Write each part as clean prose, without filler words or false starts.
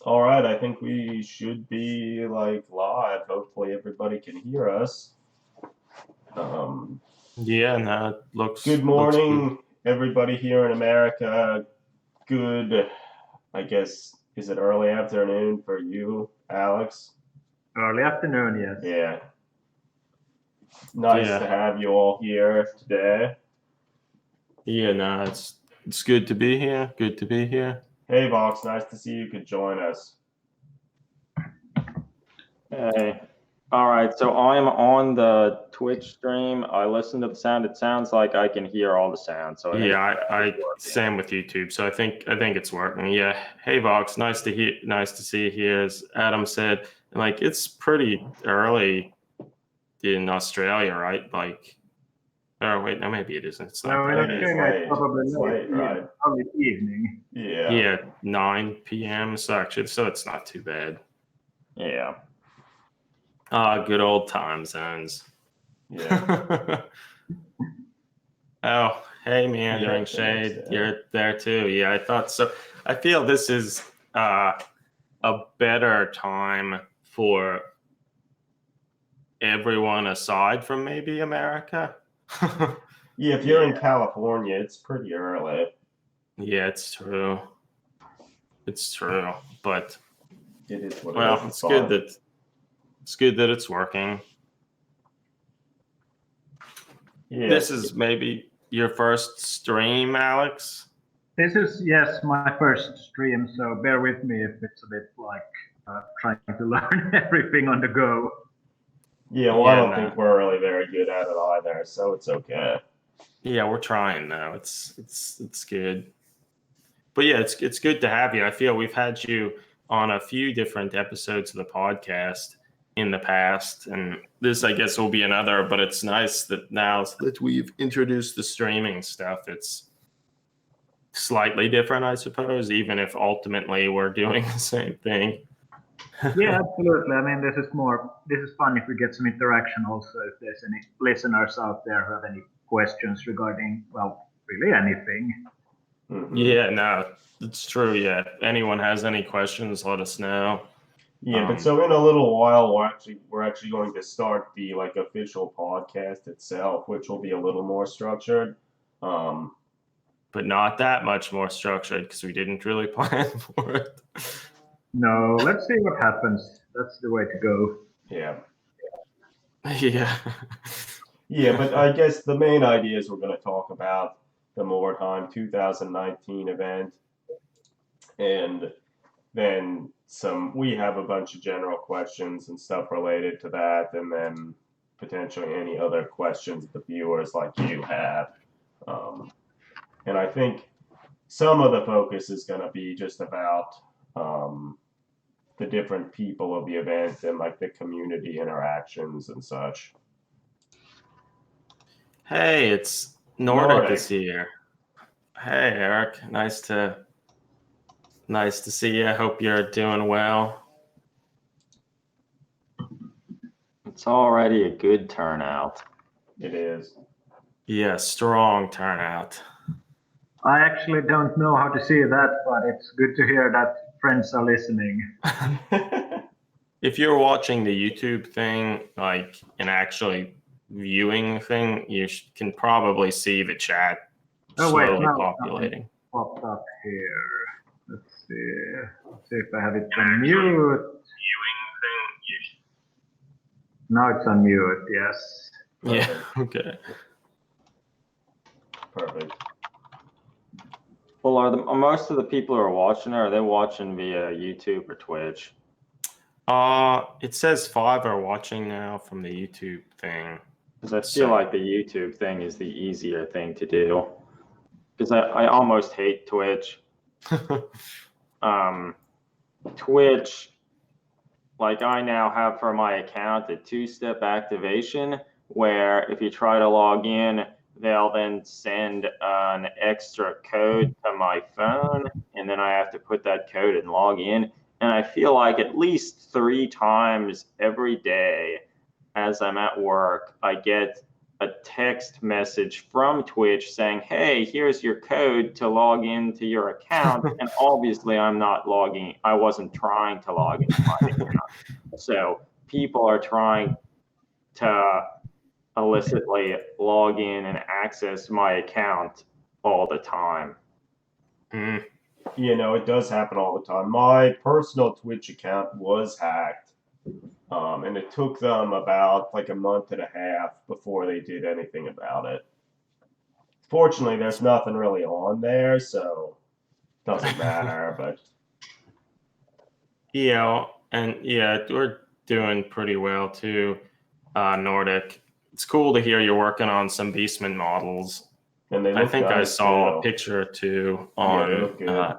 All right, I think we should be live. Hopefully everybody can hear us. Yeah, no, it looks Good morning, everybody here in America. Good, I guess, is it early afternoon for you, Alex? Early afternoon, yes. Yeah. Nice to have you all here today. Yeah, no, it's good to be here. Good to be here. Hey, Vox, nice to see you could join us. Hey. All right, so I'm on the Twitch stream. I listen to the sound. It sounds like I can hear all the sound. So I same with YouTube. So I think it's working. Yeah. Hey, Vox, nice to see you here. As Adam said, it's pretty early in Australia, right? Oh wait, no, maybe it isn't. It's not. No, it's probably late, right? Probably evening. Yeah. Yeah, 9 p.m. So it's not too bad. Yeah. Good old time zones. Yeah. Oh, hey, Meandering Shade, you're there too. Yeah, I thought so. I feel this is a better time for everyone aside from maybe America. Yeah, if you're in California, it's pretty early. Yeah, it's true. It's true, but it is what well, it is. it's good that it's working. Yeah. This is maybe your first stream, Alex? This is, yes, my first stream, so bear with me if it's a bit trying to learn everything on the go. Yeah, well, I don't think we're really very good at it either, so it's okay. Yeah, we're trying though. It's good. But yeah, it's good to have you. I feel we've had you on a few different episodes of the podcast in the past, and this, I guess, will be another, but it's nice that now that we've introduced the streaming stuff, it's slightly different, I suppose, even if ultimately we're doing the same thing. Yeah, absolutely. I mean, this is fun if we get some interaction also, if there's any listeners out there who have any questions regarding, well, really anything. Mm-hmm. Yeah, no, it's true. Yeah, if anyone has any questions, let us know. Yeah, but so in a little while, we're actually going to start the official podcast itself, which will be a little more structured. But not that much more structured because we didn't really plan for it. No, let's see what happens. That's the way to go. Yeah. Yeah. Yeah, but I guess the main idea is we're going to talk about the Mordheim 2019 event, and then we have a bunch of general questions and stuff related to that, and then potentially any other questions the viewers like you have. And I think some of the focus is going to be just about the different people of the event and the community interactions and such. Hey, it's Nordic is here. Hey, Eric. Nice to see you. Hope you're doing well. It's already a good turnout. It is. Yeah, strong turnout. I actually don't know how to see that, but it's good to hear that friends are listening. If you're watching the YouTube thing, and actually viewing the thing, you can probably see the chat slowly populating. Popped up here. Let's see if I have it on mute. Now it's on mute, yes. Perfect. Yeah, okay. Perfect. Well, are most of the people who are watching, are they watching via YouTube or Twitch? It says 5 are watching now from the YouTube thing. Because I feel like the YouTube thing is the easier thing to do. Because I almost hate Twitch. Twitch, I now have for my account a 2-step activation where if you try to log in, they'll then send an extra code to my phone, and then I have to put that code and log in. And I feel like at least 3 times every day as I'm at work, I get a text message from Twitch saying, hey, here's your code to log into your account. And obviously I wasn't trying to log into my account. So people are trying to illicitly log in and access my account all the time. It does happen all the time. My personal Twitch account was hacked. And it took them about like a month and a half before they did anything about it. Fortunately, there's nothing really on there, so it doesn't matter. But we're doing pretty well too, Nordic. It's cool to hear you're working on some Beastman models. and they I look think I nice, saw too. a picture or two Yeah, on they look good.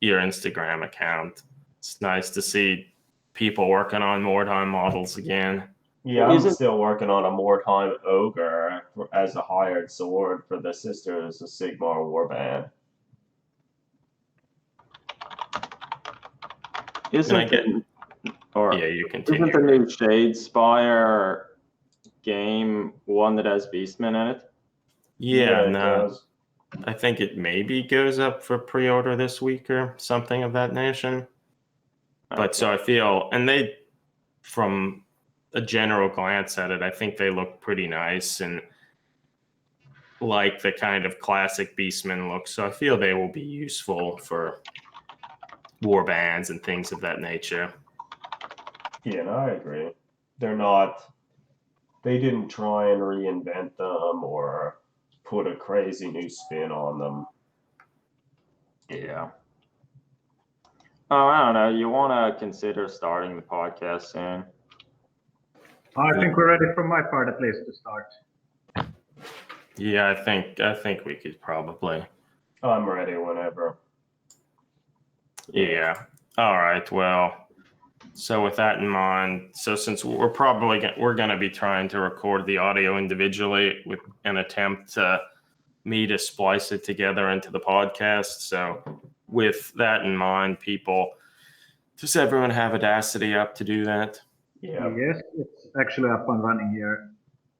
your Instagram account. It's nice to see people working on Mordheim models again. Yeah, I'm still working on a Mordheim Ogre as a hired sword for the Sisters of Sigmar warband. You continue. Isn't the new Shadespire game one that has Beastmen in it? It does. I think it maybe goes up for pre-order this week or something of that nation. But so I feel, and they, from a general glance at it, I think they look pretty nice and like the kind of classic Beastman look. So I feel they will be useful for war bands and things of that nature. Yeah, no, I agree. They didn't try and reinvent them or put a crazy new spin on them. Yeah. Oh, I don't know. You want to consider starting the podcast soon? I think we're ready from my part at least to start. Yeah, I think we could probably. I'm ready whenever. Yeah. All right. Well, so with that in mind, so since we're going to be trying to record the audio individually with an attempt to me to splice it together into the podcast. So with that in mind, people, does everyone have Audacity up to do that? Yeah. Yes, it's actually up and running here.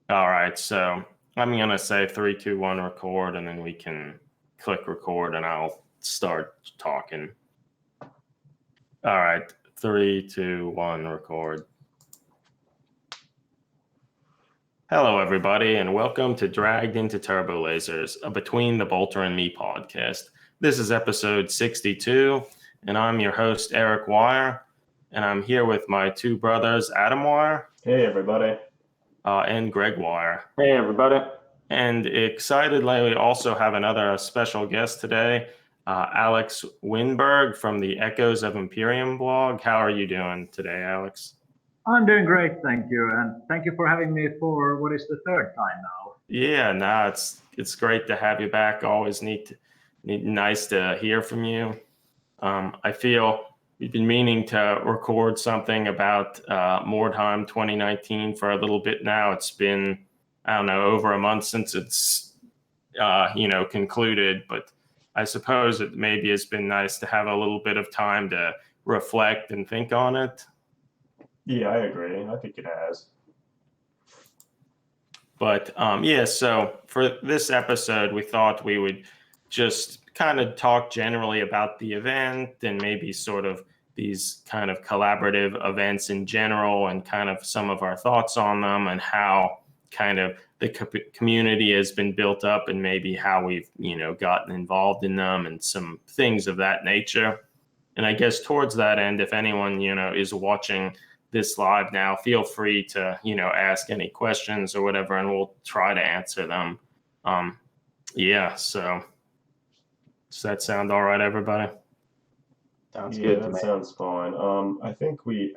All right. So I'm going to say 3, 2, 1, record, and then we can click record and I'll start talking. All right. 3, 2, 1, record. Hello, everybody, and welcome to Dragged into Turbolasers, a Between the Bolter and Me podcast. This is episode 62, and I'm your host, Eric Wire, and I'm here with my two brothers, Adam Wire. Hey, everybody. And Greg Wire. Hey, everybody. And excitedly, we also have another special guest today, Alex Winberg from the Echoes of Imperium blog. How are you doing today, Alex? I'm doing great, thank you. And thank you for having me for what is the third time now. Yeah, no, it's great to have you back. Always nice to hear from you. I feel we've been meaning to record something about Mordheim 2019 for a little bit now. It's been, I don't know, over a month since it's concluded, but I suppose it maybe has been nice to have a little bit of time to reflect and think on it. Yeah, I agree. I think it has. But so for this episode, we thought we would just kind of talk generally about the event and maybe sort of these kind of collaborative events in general and kind of some of our thoughts on them and how kind of the community has been built up and maybe how we've, gotten involved in them and some things of that nature. And I guess towards that end, if anyone, is watching this live now, feel free to, ask any questions or whatever, and we'll try to answer them. So does that sound all right, everybody? Sounds good. Yeah, that sounds fine. I think we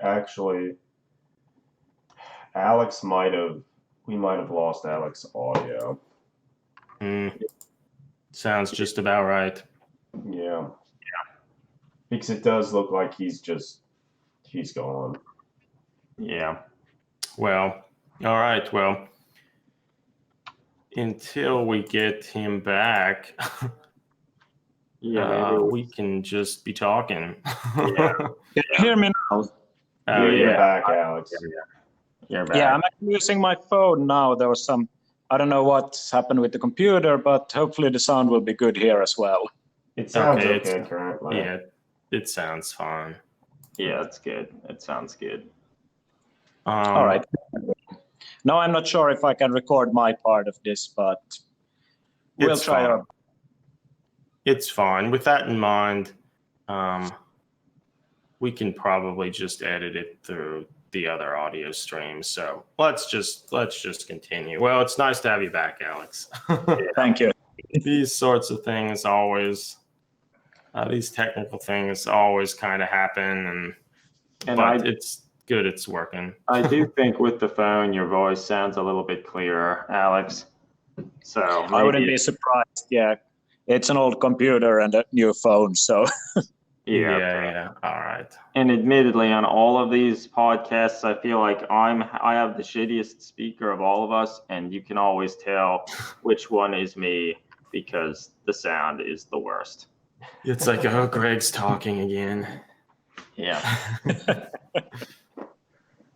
might have lost Alex audio. Sounds just about right. Yeah. Because it does look like he's gone. Yeah. Well, all right. Well, until we get him back, we can just be talking. Can you hear me now? You're back, Alex. You're back. Yeah, I'm actually using my phone now. There was some I don't know what's happened with the computer, but hopefully the sound will be good here as well. It sounds Okay, okay currently. Yeah, it sounds fine. Yeah, it's good. It sounds good. All right. No, I'm not sure if I can record my part of this, but we'll It's try fine. It's fine. With that in mind, we can probably just edit it through the other audio stream. So let's just continue. Well, it's nice to have you back, Alex. Thank you. These sorts of things always, these technical things always kind of happen, but it's good it's working. I do think with the phone, your voice sounds a little bit clearer, Alex. So I wouldn't be surprised. Yeah, it's an old computer and a new phone, so. Yeah. All right. And admittedly, on all of these podcasts, I feel like I have the shittiest speaker of all of us, and you can always tell which one is me because the sound is the worst. It's like, oh, Greg's talking again. Yeah.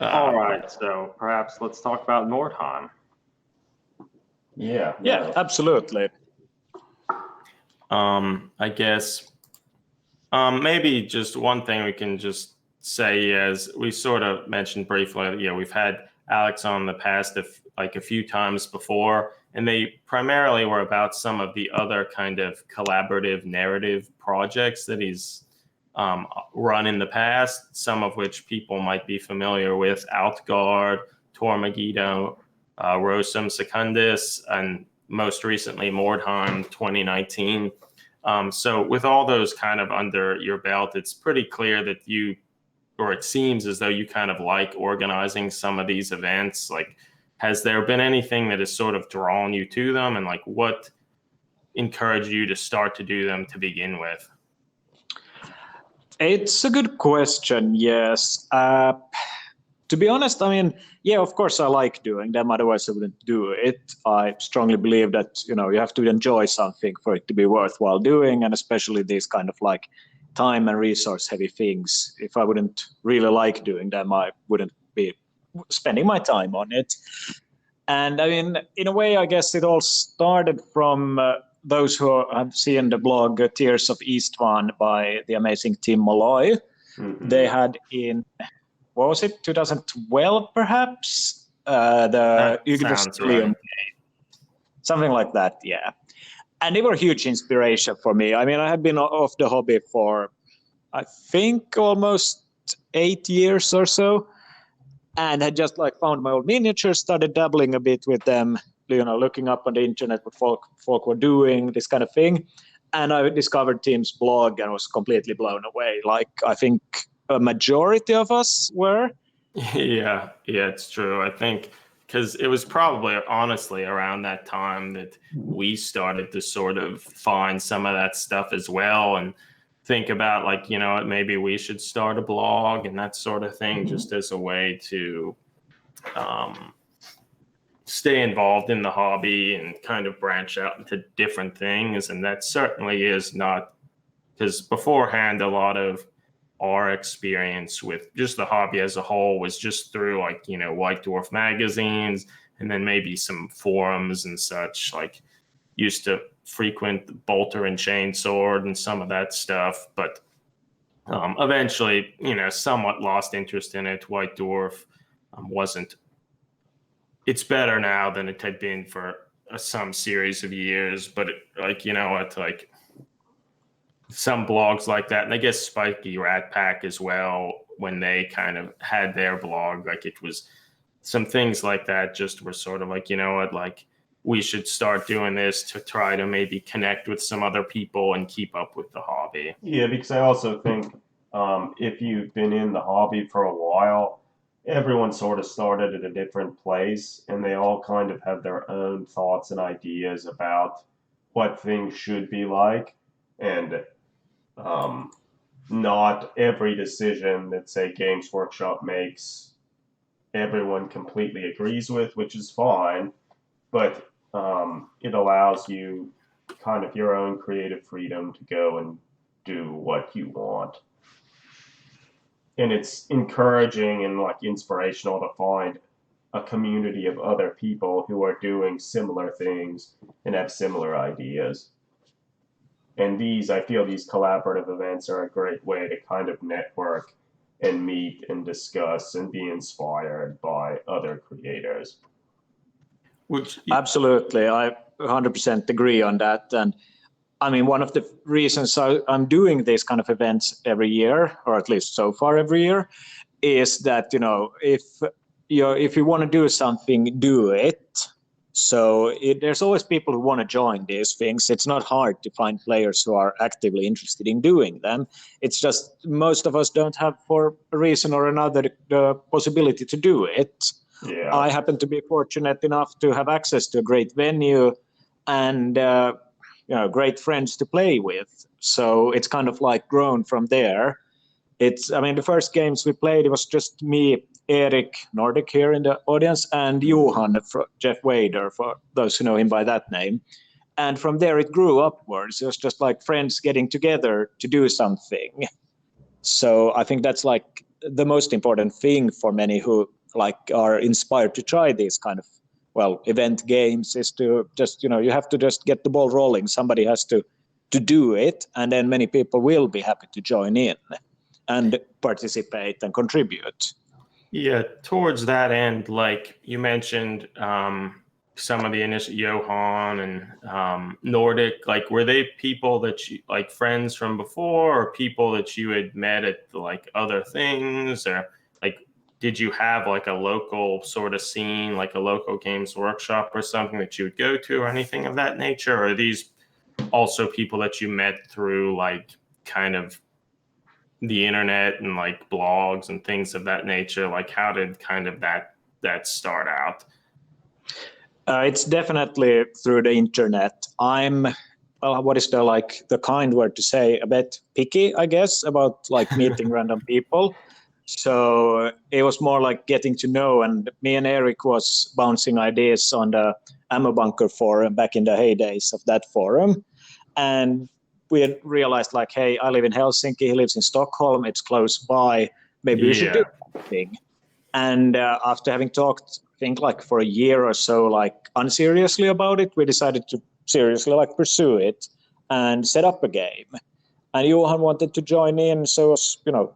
All right, so perhaps let's talk about Mordheim. Yeah. Yeah, absolutely. I guess maybe just one thing we can just say, as we sort of mentioned briefly, we've had Alex on the past a few times before, and they primarily were about some of the other kind of collaborative narrative projects that he's run in the past, some of which people might be familiar with: Outguard, Tormagito, Rosum Secundus, and most recently Mordheim 2019. So with all those kind of under your belt, it's pretty clear that it seems as though you kind of like organizing some of these events. Like, has there been anything that has sort of drawn you to them, and like what encouraged you to start to do them to begin with? It's a good question, yes. To be honest, I mean, yeah, of course I like doing them, otherwise I wouldn't do it. I strongly believe that, you have to enjoy something for it to be worthwhile doing, and especially these kind of like time and resource heavy things. If I wouldn't really like doing them, I wouldn't be spending my time on it. And I mean, in a way, I guess it all started from those who have seen the blog Tears of Eastvan by the amazing Tim Malloy. Mm-hmm. They had in, what was it, 2012 perhaps? The Ygdostilium, right. Something like that, yeah. And they were a huge inspiration for me. I mean, I had been off the hobby for, I think, almost 8 years or so, and had just like found my old miniatures, started dabbling a bit with them, looking up on the internet what folk were doing, this kind of thing. And I discovered Tim's blog and was completely blown away. Like, I think a majority of us were. Yeah, it's true. I think because it was probably honestly around that time that we started to sort of find some of that stuff as well, and think about like, maybe we should start a blog and that sort of thing, just as a way to stay involved in the hobby and kind of branch out into different things. And that certainly is not, because beforehand, a lot of our experience with just the hobby as a whole was just through like, White Dwarf magazines, and then maybe some forums and such. Like, used to frequent Bolter and Chainsword and some of that stuff, but eventually, somewhat lost interest in it. White Dwarf wasn't. It's better now than it had been for some series of years, but like some blogs like that, and I guess Spiky Rat Pack as well, when they kind of had their blog, like it was some things like that just were sort of like, like we should start doing this to try to maybe connect with some other people and keep up with the hobby. Yeah, because I also think if you've been in the hobby for a while, everyone sort of started at a different place, and they all kind of have their own thoughts and ideas about what things should be like. And not every decision that, say, Games Workshop makes, everyone completely agrees with, which is fine, but it allows you kind of your own creative freedom to go and do what you want. And it's encouraging and like inspirational to find a community of other people who are doing similar things and have similar ideas. And I feel these collaborative events are a great way to kind of network and meet and discuss and be inspired by other creators. Absolutely, I 100% agree on that. And I mean, one of the reasons I'm doing these kind of events every year, or at least so far every year, is that, you know, if you want to do something, do it. So there's always people who want to join these things. It's not hard to find players who are actively interested in doing them. It's just most of us don't have, for a reason or another, the possibility to do it. Yeah. I happen to be fortunate enough to have access to a great venue and great friends to play with. So it's kind of like grown from there. The first games we played, it was just me, Erik Nordic here in the audience, and Johan, Jeff Wader, for those who know him by that name. And from there it grew upwards. It was just like friends getting together to do something. So I think that's like the most important thing for many who like are inspired to try these kind of event games, is to just, you have to just get the ball rolling. Somebody has to do it, and then many people will be happy to join in and participate and contribute. Yeah, towards that end, like you mentioned, some of the initial Johan and Nordic, like were they people that you like friends from before, or people that you had met at like other things, or like did you have like a local sort of scene, like a local games workshop or something that you would go to, or anything of that nature? Or are these also people that you met through like kind of the internet and like blogs and things of that nature? Like how did kind of that start out? It's definitely through the internet. I'm, what is the kind word to say, a bit picky, I guess, about like meeting random people. So it was more like getting to know, and me and Eric was bouncing ideas on the Ammo Bunker forum back in the heydays of that forum. And we realized like, hey, I live in Helsinki, he lives in Stockholm, it's close by, maybe we should do something. And after having talked, I think like for a year or so, like unseriously about it, we decided to seriously like pursue it and set up a game. And Johan wanted to join in, so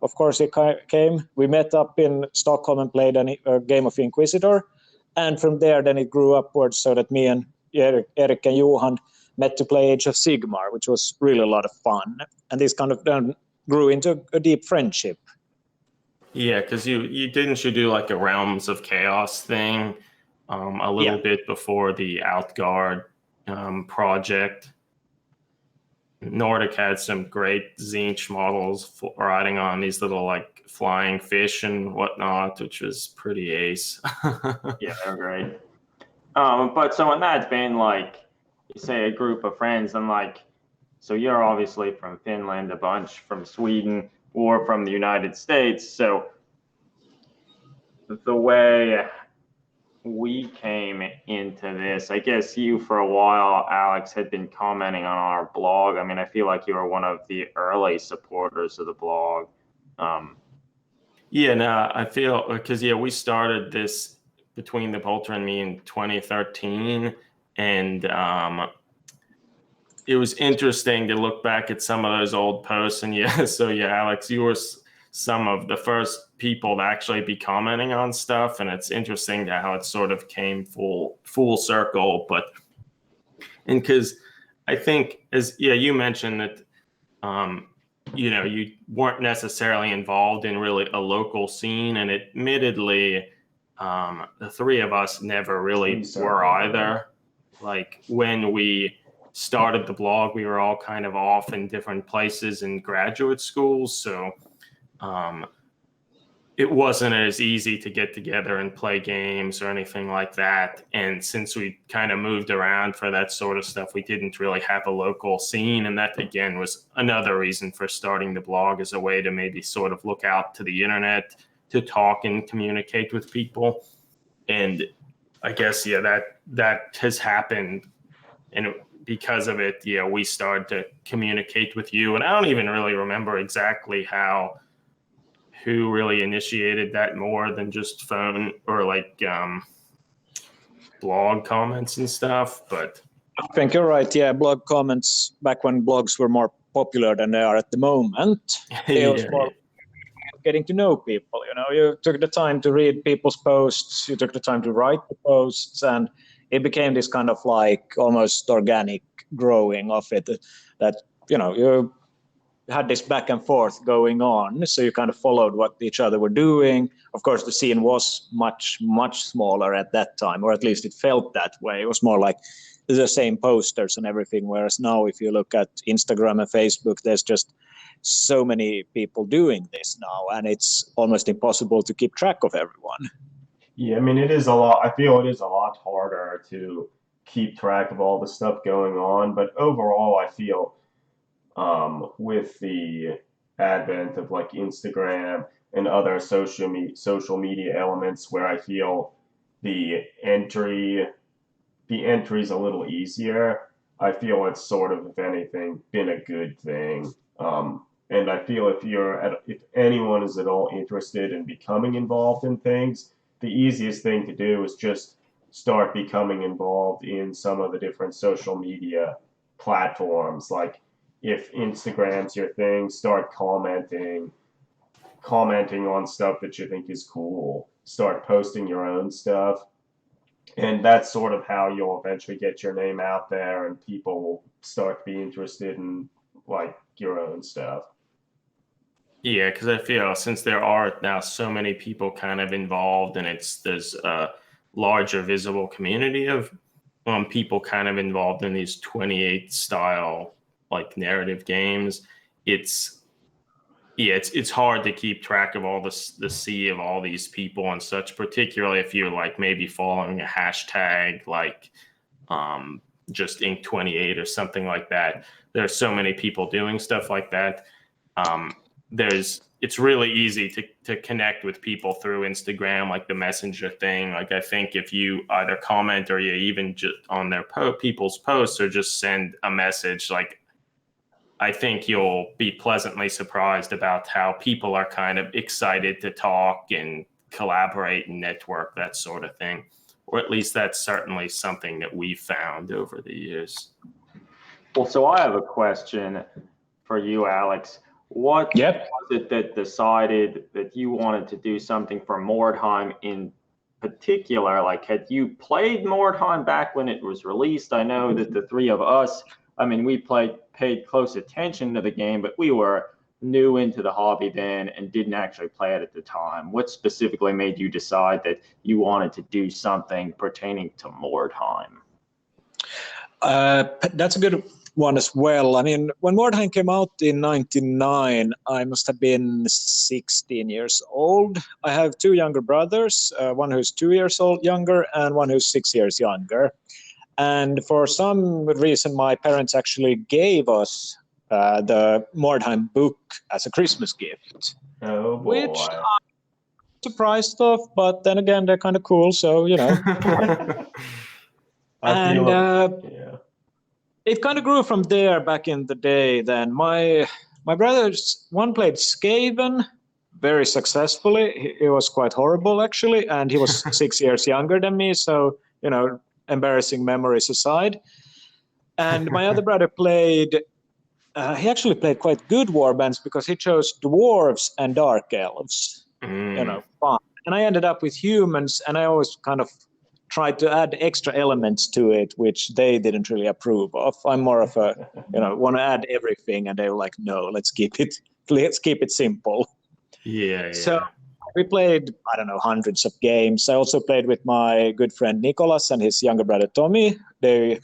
of course he came. We met up in Stockholm and played a game of Inquisitor, and from there then it grew upwards, so that me and Eric and Johan met to play Age of Sigmar, which was really a lot of fun. And this kind of then grew into a deep friendship. Yeah, because you didn't do like a Realms of Chaos thing a little bit before the Outguard project. Nordic had some great Zinch models riding on these little like flying fish and whatnot, which was pretty ace. Yeah, they're great. But so when that's been like, you say a group of friends, and like, so you're obviously from Finland, a bunch from Sweden, or from the United States. So the way we came into this, I guess you for a while, Alex, had been commenting on our blog. I mean, I feel like you were one of the early supporters of the blog. I feel because we started this between the Bolter and me in 2013, and it was interesting to look back at some of those old posts. And Alex, you were some of the first people to actually be commenting on stuff, and it's interesting how it sort of came full circle. But and because I think, as you mentioned that you weren't necessarily involved in really a local scene, and admittedly the three of us never really were either. Like when we started the blog, we were all kind of off in different places in graduate schools, so it wasn't as easy to get together and play games or anything like that. And since we kind of moved around for that sort of stuff, we didn't really have a local scene. And that, again, was another reason for starting the blog, as a way to maybe sort of look out to the internet to talk and communicate with people. And I guess, that has happened. And because of it, we started to communicate with you. And I don't even really remember exactly how who really initiated that more than just phone or like blog comments and stuff, but I think you're right. Yeah, blog comments back when blogs were more popular than they are at the moment. It was more getting to know people. You took the time to read people's posts. You took the time to write the posts, and it became this kind of like almost organic growing of it. That you had this back and forth going on, so you kind of followed what each other were doing. Of course, the scene was much smaller at that time, or at least it felt that way. It was more like the same posters and everything, whereas now if you look at Instagram and Facebook, there's just so many people doing this now, and it's almost impossible to keep track of everyone. Yeah, I mean, it is a lot. I feel it is a lot harder to keep track of all the stuff going on, but overall, I feel with the advent of like Instagram and other social media elements, where I feel the entry's a little easier. I feel it's sort of, if anything, been a good thing. And I feel if anyone is at all interested in becoming involved in things, the easiest thing to do is just start becoming involved in some of the different social media platforms. Like if Instagram's your thing, start commenting on stuff that you think is cool. Start posting your own stuff. And that's sort of how you'll eventually get your name out there, and people will start to be interested in like your own stuff. yeah, because I feel since there are now so many people kind of involved, and there's a larger visible community of people kind of involved in these 28 style like narrative games. It's hard to keep track of all the sea of all these people and such, particularly if you're like maybe following a hashtag like just Inc 28 or something like that. There's so many people doing stuff like that. It's really easy to connect with people through Instagram, like the messenger thing. Like I think if you either comment or you even just on their people's posts or just send a message, like I think you'll be pleasantly surprised about how people are kind of excited to talk and collaborate and network, that sort of thing. Or at least that's certainly something that we've found over the years. Well, so I have a question for you, Alex. What was it that decided that you wanted to do something for Mordheim in particular? Like, had you played Mordheim back when it was released? I know that the three of us, I mean, we paid close attention to the game, but we were new into the hobby then and didn't actually play it at the time. What specifically made you decide that you wanted to do something pertaining to Mordheim? That's a good one as well. I mean, when Mordheim came out in 1999, I must have been 16 years old. I have two younger brothers, one who's 2 years old younger and one who's 6 years younger. And for some reason, my parents actually gave us the Mordheim book as a Christmas gift. Oh boy. Which I'm surprised of, but then again, they're kind of cool, so, It kind of grew from there back in the day then. My brothers, one played Skaven very successfully. It was quite horrible, actually, and he was 6 years younger than me, so, embarrassing memories aside. And my other brother played, he actually played quite good warbands because he chose dwarves and dark elves, fun. And I ended up with humans, and I always kind of tried to add extra elements to it, which they didn't really approve of. I'm more of a, want to add everything, and they were like, no, let's keep it simple. Yeah. So we played, I don't know, hundreds of games. I also played with my good friend Nicholas and his younger brother Tommy. They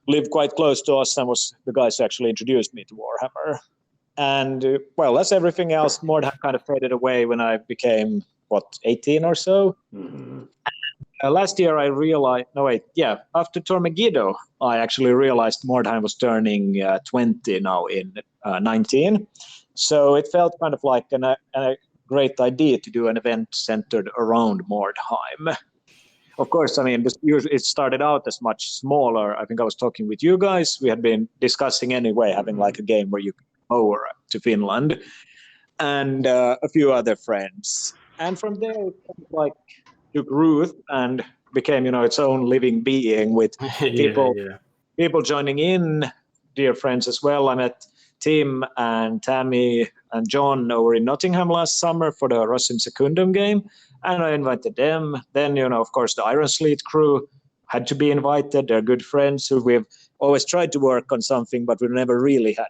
lived quite close to us and was the guys who actually introduced me to Warhammer. And, well, as everything else, Mordheim kind of faded away when I became, 18 or so. Mm-hmm. Last year I realized, after Tormegiddo, I actually realized Mordheim was turning 20 now in 19. So it felt kind of like a great idea to do an event centered around Mordheim. Of course, I mean, it started out as much smaller. I think I was talking with you guys. We had been discussing anyway, having like a game where you come over to Finland. and a few other friends. And from there, it kind of like took root and became, its own living being with people joining in, dear friends as well. I met Tim and Tammy and John over in Nottingham last summer for the Rossim Secundum game, and I invited them. Then, of course, the Iron Sleet crew had to be invited. They're good friends who we've always tried to work on something, but we've never really had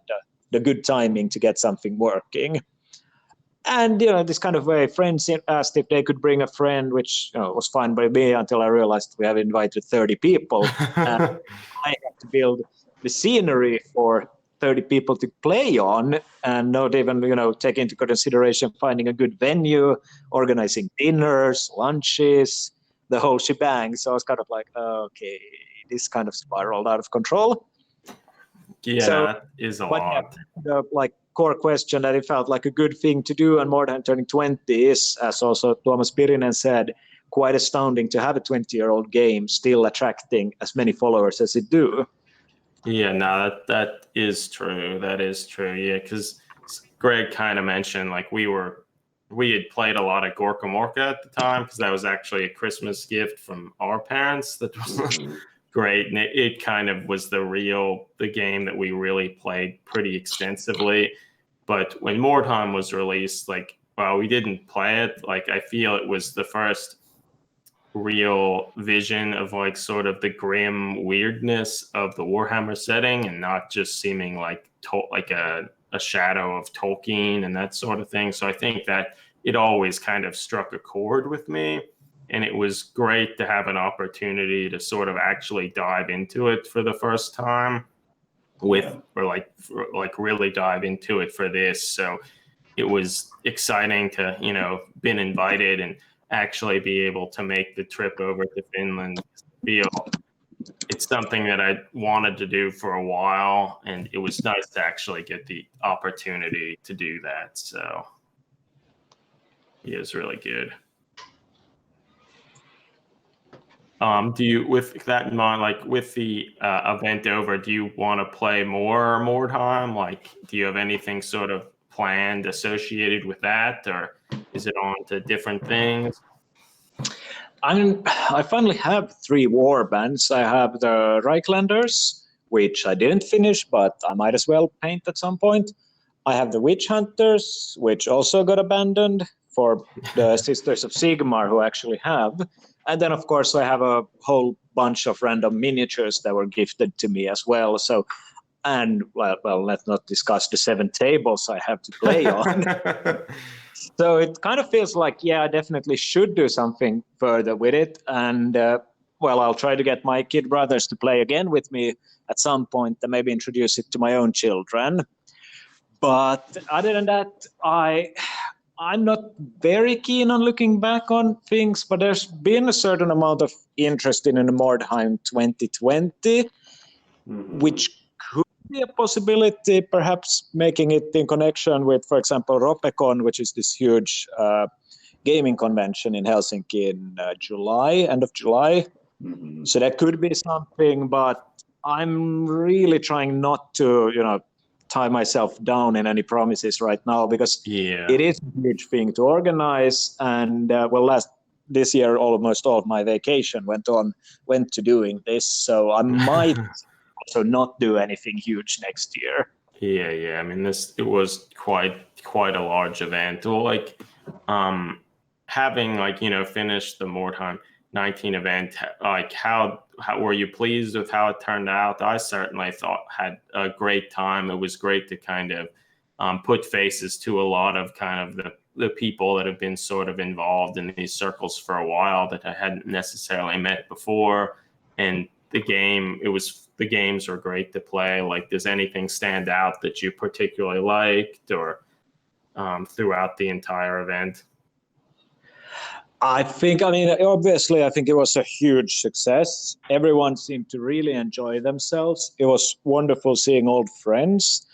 the good timing to get something working. And, this kind of way, friends asked if they could bring a friend, which was fine by me until I realized we have invited 30 people. And I had to build the scenery for 30 people to play on, and not even, take into consideration finding a good venue, organizing dinners, lunches, the whole shebang. So I was kind of like, okay, this kind of spiraled out of control. Yeah, so, that is a lot. The core question that it felt like a good thing to do, and Mordheim turning 20 is, as also Tuomas Pirinen said, quite astounding to have a 20-year-old game still attracting as many followers as it do. Yeah, no, that is true. That is true. Yeah, because Greg kind of mentioned we had played a lot of Gorka Morka at the time, because that was actually a Christmas gift from our parents. That was great, and it kind of was the game that we really played pretty extensively. But when Mordheim was released, we didn't play it. I feel it was the first real vision of sort of the grim weirdness of the Warhammer setting, and not just seeming like a shadow of Tolkien and that sort of thing. So I think that it always kind of struck a chord with me, and it was great to have an opportunity to sort of actually dive into it for the first time really dive into it for this. So it was exciting to, been invited and actually be able to make the trip over to Finland. It's something that I wanted to do for a while, and it was nice to actually get the opportunity to do that. So it was really good. Do you, with that in mind, with the event over, do you want to play more Mordheim? Do you have anything sort of planned associated with that, or is it on to different things? I finally have 3 war bands. I have the Reichlanders, which I didn't finish, but I might as well paint at some point. I have the Witch Hunters, which also got abandoned for the Sisters of Sigmar, who actually have. And then, of course, I have a whole bunch of random miniatures that were gifted to me as well. So, and well, let's not discuss the 7 tables I have to play on. So it kind of feels like, I definitely should do something further with it. And, I'll try to get my kid brothers to play again with me at some point and maybe introduce it to my own children. But other than that, I'm not very keen on looking back on things, but there's been a certain amount of interest in the Mordheim 2020, which could be a possibility, perhaps making it in connection with, for example, Ropecon, which is this huge gaming convention in Helsinki in end of July. Mm-hmm. So that could be something, but I'm really trying not to, tie myself down in any promises right now, because it is a huge thing to organize. And this year, almost all of my vacation went to doing this. So I might also not do anything huge next year. Yeah. I mean, it was quite a large event. Well, having finished the Mordheim 19 event, how were you pleased with how it turned out? I certainly had a great time. It was great to kind of put faces to a lot of kind of the people that have been sort of involved in these circles for a while that I hadn't necessarily met before. And the games were great to play. Does anything stand out that you particularly liked, or throughout the entire event? Obviously, I think it was a huge success. Everyone seemed to really enjoy themselves. It was wonderful seeing old friends.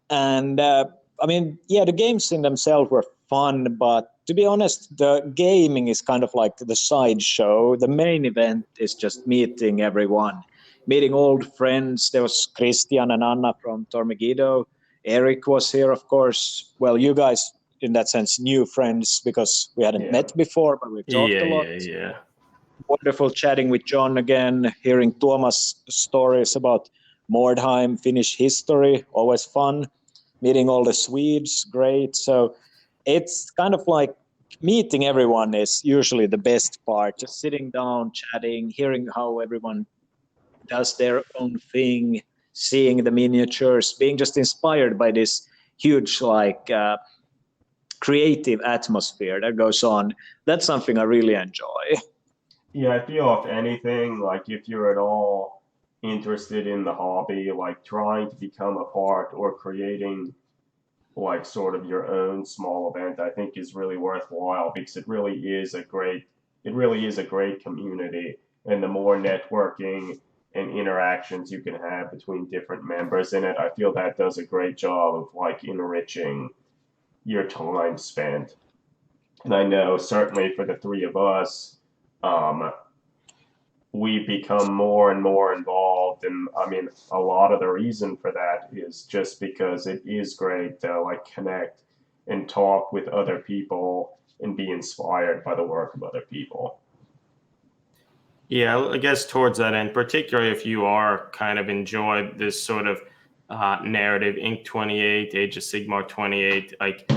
And, the games in themselves were fun, but to be honest, the gaming is kind of like the sideshow. The main event is just meeting everyone, meeting old friends. There was Christian and Anna from Tormegido. Eric was here, of course. Well, you guys in that sense, new friends because we hadn't Yeah. met before, but we've talked a lot. Yeah. Wonderful chatting with John again, hearing Tuomas' stories about Mordheim, Finnish history, always fun. Meeting all the Swedes, great. So it's kind of like meeting everyone is usually the best part. Just sitting down, chatting, hearing how everyone does their own thing, seeing the miniatures, being just inspired by this huge creative atmosphere that goes on. That's something I really enjoy. Yeah, I feel if anything, like if you're at all interested in the hobby, like trying to become a part or creating like sort of your own small event, I think is really worthwhile because it really is a great community. And the more networking and interactions you can have between different members in it, I feel that does a great job of like enriching your time spent. And I know certainly for the three of us, um, we've become more and more involved. And I mean, a lot of the reason for that is just because it is great to like connect and talk with other people and be inspired by the work of other people. Yeah, I guess towards that end, particularly if you are kind of enjoy this sort of narrative, Inc. 28, Age of Sigmar 28, like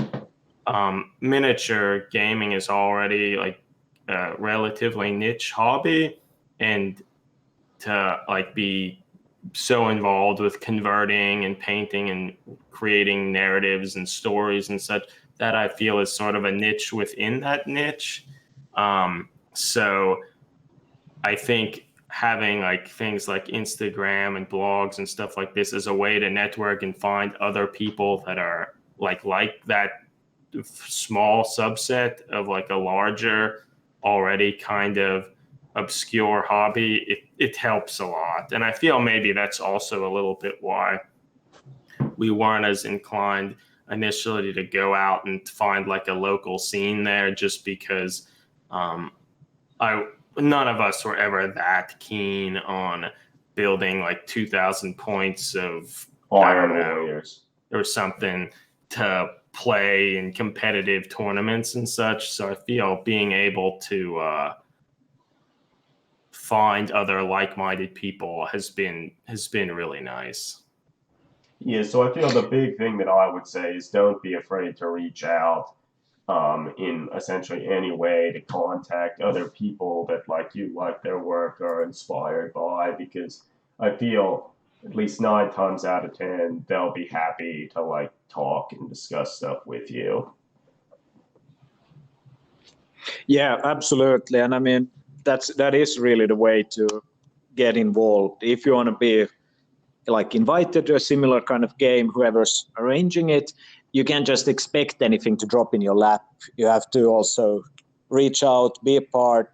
miniature gaming is already like a relatively niche hobby, and to like be so involved with converting and painting and creating narratives and stories and such, that I feel is sort of a niche within that niche. So I think having like things like Instagram and blogs and stuff like this as a way to network and find other people that are like that small subset of like a larger, already kind of obscure hobby, it helps a lot. And I feel maybe that's also a little bit why we weren't as inclined initially to go out and find like a local scene there, just because none of us were ever that keen on building like 2,000 points of Iron Warriors or something to play in competitive tournaments and such. So I feel being able to find other like-minded people has been really nice. Yeah, so I feel the big thing that I would say is don't be afraid to reach out in essentially any way to contact other people that like you like their work or are inspired by, because I feel at least 9 times out of 10 they'll be happy to like talk and discuss stuff with you. Yeah, absolutely. And I mean, that is really the way to get involved. If you want to be like invited to a similar kind of game, whoever's arranging it, you can't just expect anything to drop in your lap. You have to also reach out, be a part.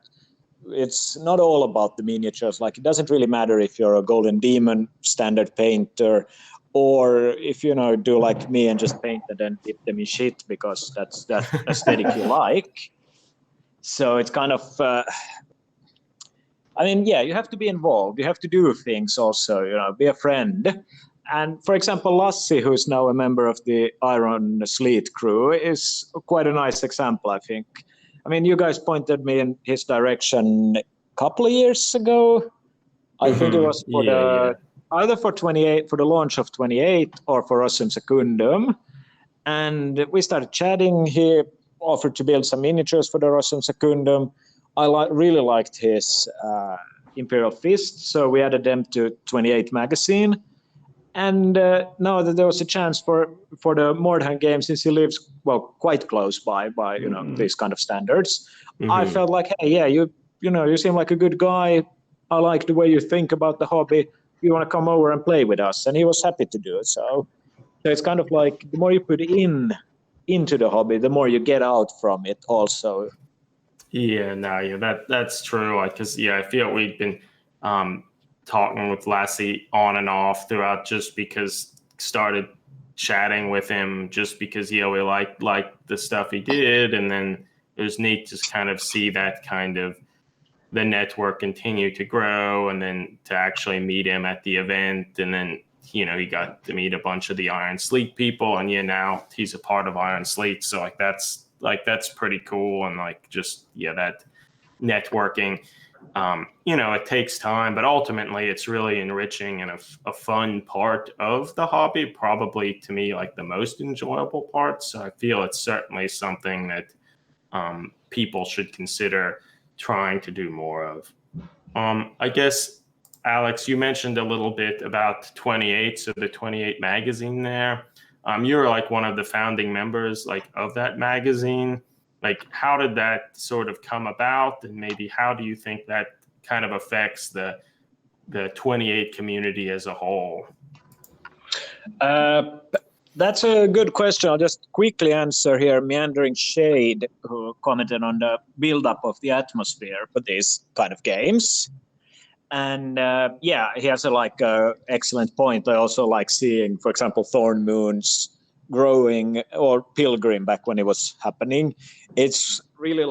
It's not all about the miniatures. Like, it doesn't really matter if you're a Golden Demon standard painter, or if you do like me and just paint and then dip them in shit because that's that aesthetic you like. So it's kind of I mean, yeah, you have to be involved. You have to do things also, be a friend. And for example, Lassi, who's now a member of the Iron Sleet crew, is quite a nice example, I think. I mean, you guys pointed me in his direction a couple of years ago. I think it was for either for 28, for the launch of 28 or for Rossum Secundum. And we started chatting. He offered to build some miniatures for the Rossum Secundum. I really liked his Imperial Fist, so we added them to 28 magazine. And now that there was a chance for the Mordheim game, since he lives quite close by these kind of standards, I felt like, hey, yeah, you seem like a good guy. I like the way you think about the hobby. You want to come over and play with us? And he was happy to do it. So it's kind of like the more you put into the hobby, the more you get out from it also. That's true. Because I feel we've been talking with Lassie on and off throughout, just because started chatting with him just because we liked the stuff he did, and then it was neat to kind of see that kind of the network continue to grow, and then to actually meet him at the event, and then he got to meet a bunch of the Iron Sleet people, and now he's a part of Iron Sleet. So that's pretty cool, and that networking. It takes time, but ultimately it's really enriching and a fun part of the hobby, probably to me like the most enjoyable part. So I feel it's certainly something that people should consider trying to do more of. I guess, Alex, you mentioned a little bit about 28, so the 28 magazine there. You're like one of the founding members of that magazine. How did that sort of come about, and maybe how do you think that kind of affects the 28 community as a whole? That's a good question. I'll just quickly answer here. Meandering Shade, who commented on the build-up of the atmosphere for these kind of games. And he has a excellent point. I also like seeing, for example, Thorn Moons growing, or Pilgrim back when it was happening. It's really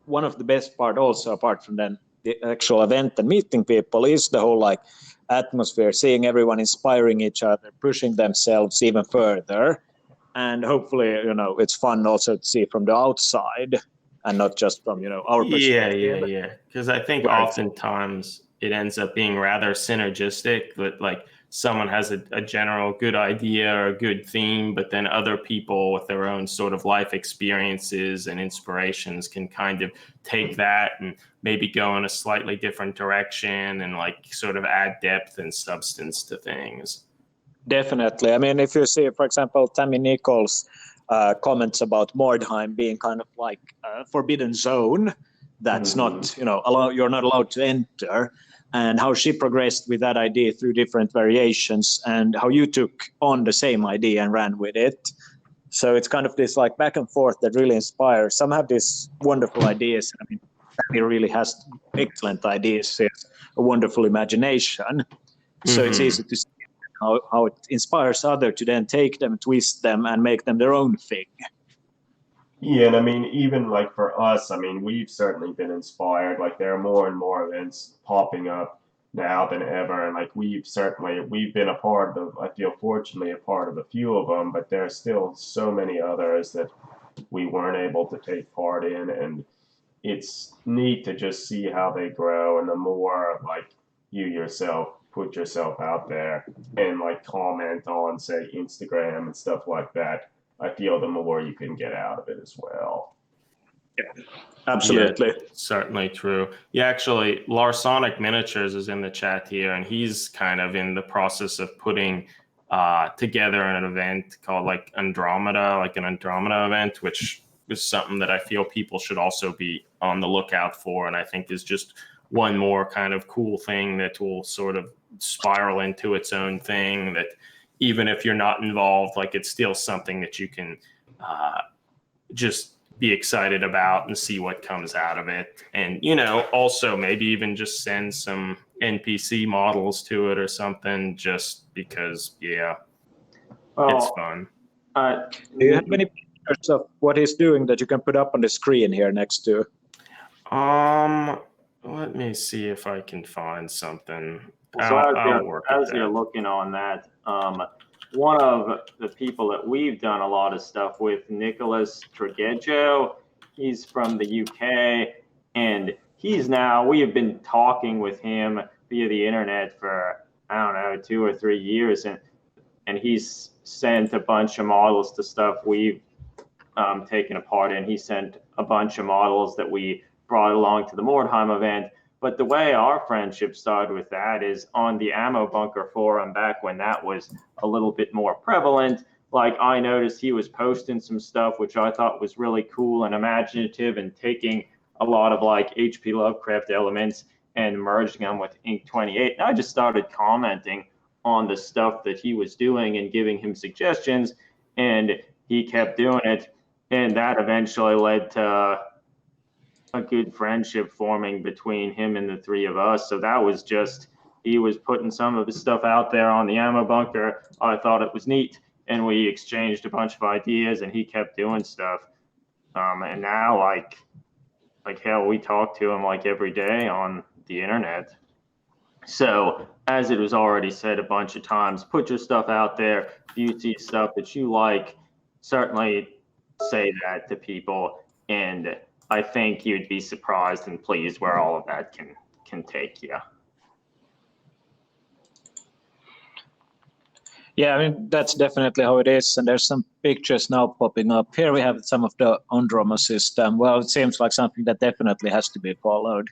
one of the best part also, apart from then the actual event and meeting people, is the whole atmosphere, seeing everyone inspiring each other, pushing themselves even further. And hopefully, it's fun also to see from the outside and not just from, our perspective. Yeah. Because I think oftentimes it ends up being rather synergistic, that someone has a general good idea or a good theme, but then other people with their own sort of life experiences and inspirations can kind of take that and maybe go in a slightly different direction and sort of add depth and substance to things. Definitely. I mean, if you see, for example, Tammy Nichols' comments about Mordheim being kind of like a forbidden zone that's not, you're not allowed to enter, and how she progressed with that idea through different variations, and how you took on the same idea and ran with it. So it's kind of this back and forth that really inspires. Some have these wonderful ideas. I mean, Tammy really has excellent ideas. She has a wonderful imagination. So it's easy to see how it inspires others to then take them, twist them, and make them their own thing. Yeah, and I mean, even for us, I mean, we've certainly been inspired. There are more and more events popping up now than ever, and we've been a part of, I feel fortunately a part of a few of them, but there are still so many others that we weren't able to take part in, and it's neat to just see how they grow. And the more you yourself put yourself out there and comment on, say, Instagram and stuff like that, I feel the more you can get out of it as well. Yeah, absolutely. Yeah, certainly true. Yeah, actually, Larsonicminiatures is in the chat here, and he's kind of in the process of putting together an event called Andromeda, an Andromeda event, which is something that I feel people should also be on the lookout for. And I think is just one more kind of cool thing that will sort of spiral into its own thing, that even if you're not involved, it's still something that you can just be excited about and see what comes out of it. And, also maybe even just send some NPC models to it or something, just because, it's fun. Do you have any pictures of what he's doing that you can put up on the screen here next to? Let me see if I can find something. So as you're looking on that, one of the people that we've done a lot of stuff with, Nicholas Tregeggio, he's from the UK, and we have been talking with him via the internet for, 2 or 3 years, and he's sent a bunch of models to stuff we've taken apart, and he sent a bunch of models that we brought along to the Mordheim event. But the way our friendship started with that is on the Ammo Bunker forum, back when that was a little bit more prevalent. I noticed he was posting some stuff which I thought was really cool and imaginative, and taking a lot of HP Lovecraft elements and merging them with Ink 28. And I just started commenting on the stuff that he was doing and giving him suggestions, and he kept doing it. And that eventually led to a good friendship forming between him and the three of us. So that was just, he was putting some of his stuff out there on the Ammo Bunker. I thought it was neat, and we exchanged a bunch of ideas, and he kept doing stuff. And now hell, we talk to him every day on the internet. So, as it was already said a bunch of times, put your stuff out there. If you see stuff that you like, certainly say that to people. And I think you'd be surprised and pleased where all of that can take you. Yeah, I mean, that's definitely how it is. And there's some pictures now popping up. Here we have some of the Ondroma system. Well, it seems like something that definitely has to be followed.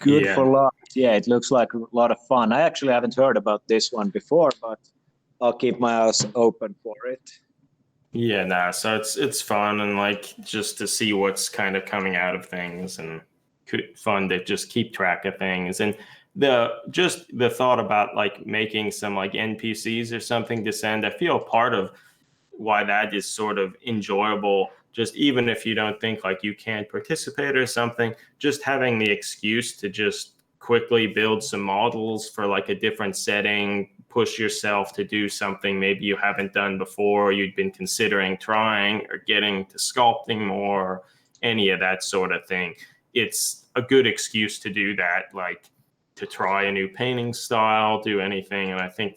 Good Yeah. for luck. Yeah, it looks like a lot of fun. I actually haven't heard about this one before, but I'll keep my eyes open for it. Yeah, nah. So it's fun and like just to see what's kind of coming out of things and fun to just keep track of things and the thought about like making some like NPCs or something to send. I feel part of why that is sort of enjoyable. Just even if you don't think like you can't participate or something, just having the excuse to just quickly build some models for like a different setting, push yourself to do something maybe you haven't done before, or you'd been considering trying or getting to sculpting more, or any of that sort of thing. It's a good excuse to do that, like to try a new painting style, do anything. And I think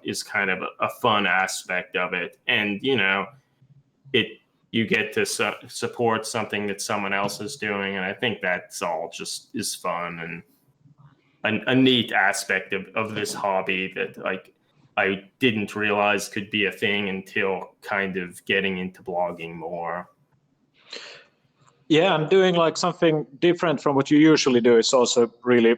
is kind of a fun aspect of it. And, you know, you get to support something that someone else is doing. And I think that's all just is fun and a neat aspect of this hobby that like I didn't realize could be a thing until kind of getting into blogging more. Yeah, and doing like something different from what you usually do is also really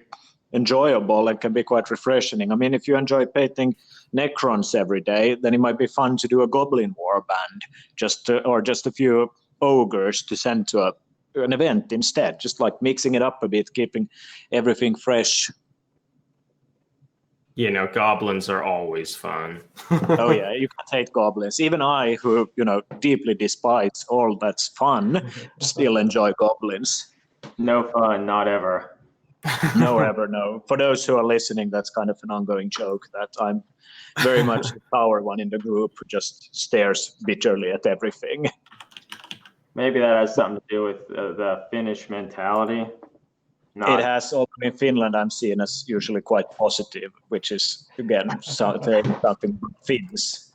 enjoyable and can be quite refreshing. I mean, if you enjoy painting Necrons every day, then it might be fun to do a Goblin warband, or just a few ogres to send to an event instead, just like mixing it up a bit, keeping everything fresh. You know, goblins are always fun. Oh yeah, you can't hate goblins. Even I, who deeply despise all that's fun, still enjoy goblins. No fun, not ever. No, ever, no. For those who are listening, that's kind of an ongoing joke that I'm very much the power one in the group who just stares bitterly at everything. Maybe that has something to do with the Finnish mentality. It has, also in Finland, I'm seen as usually quite positive, which is, again, something about Finns.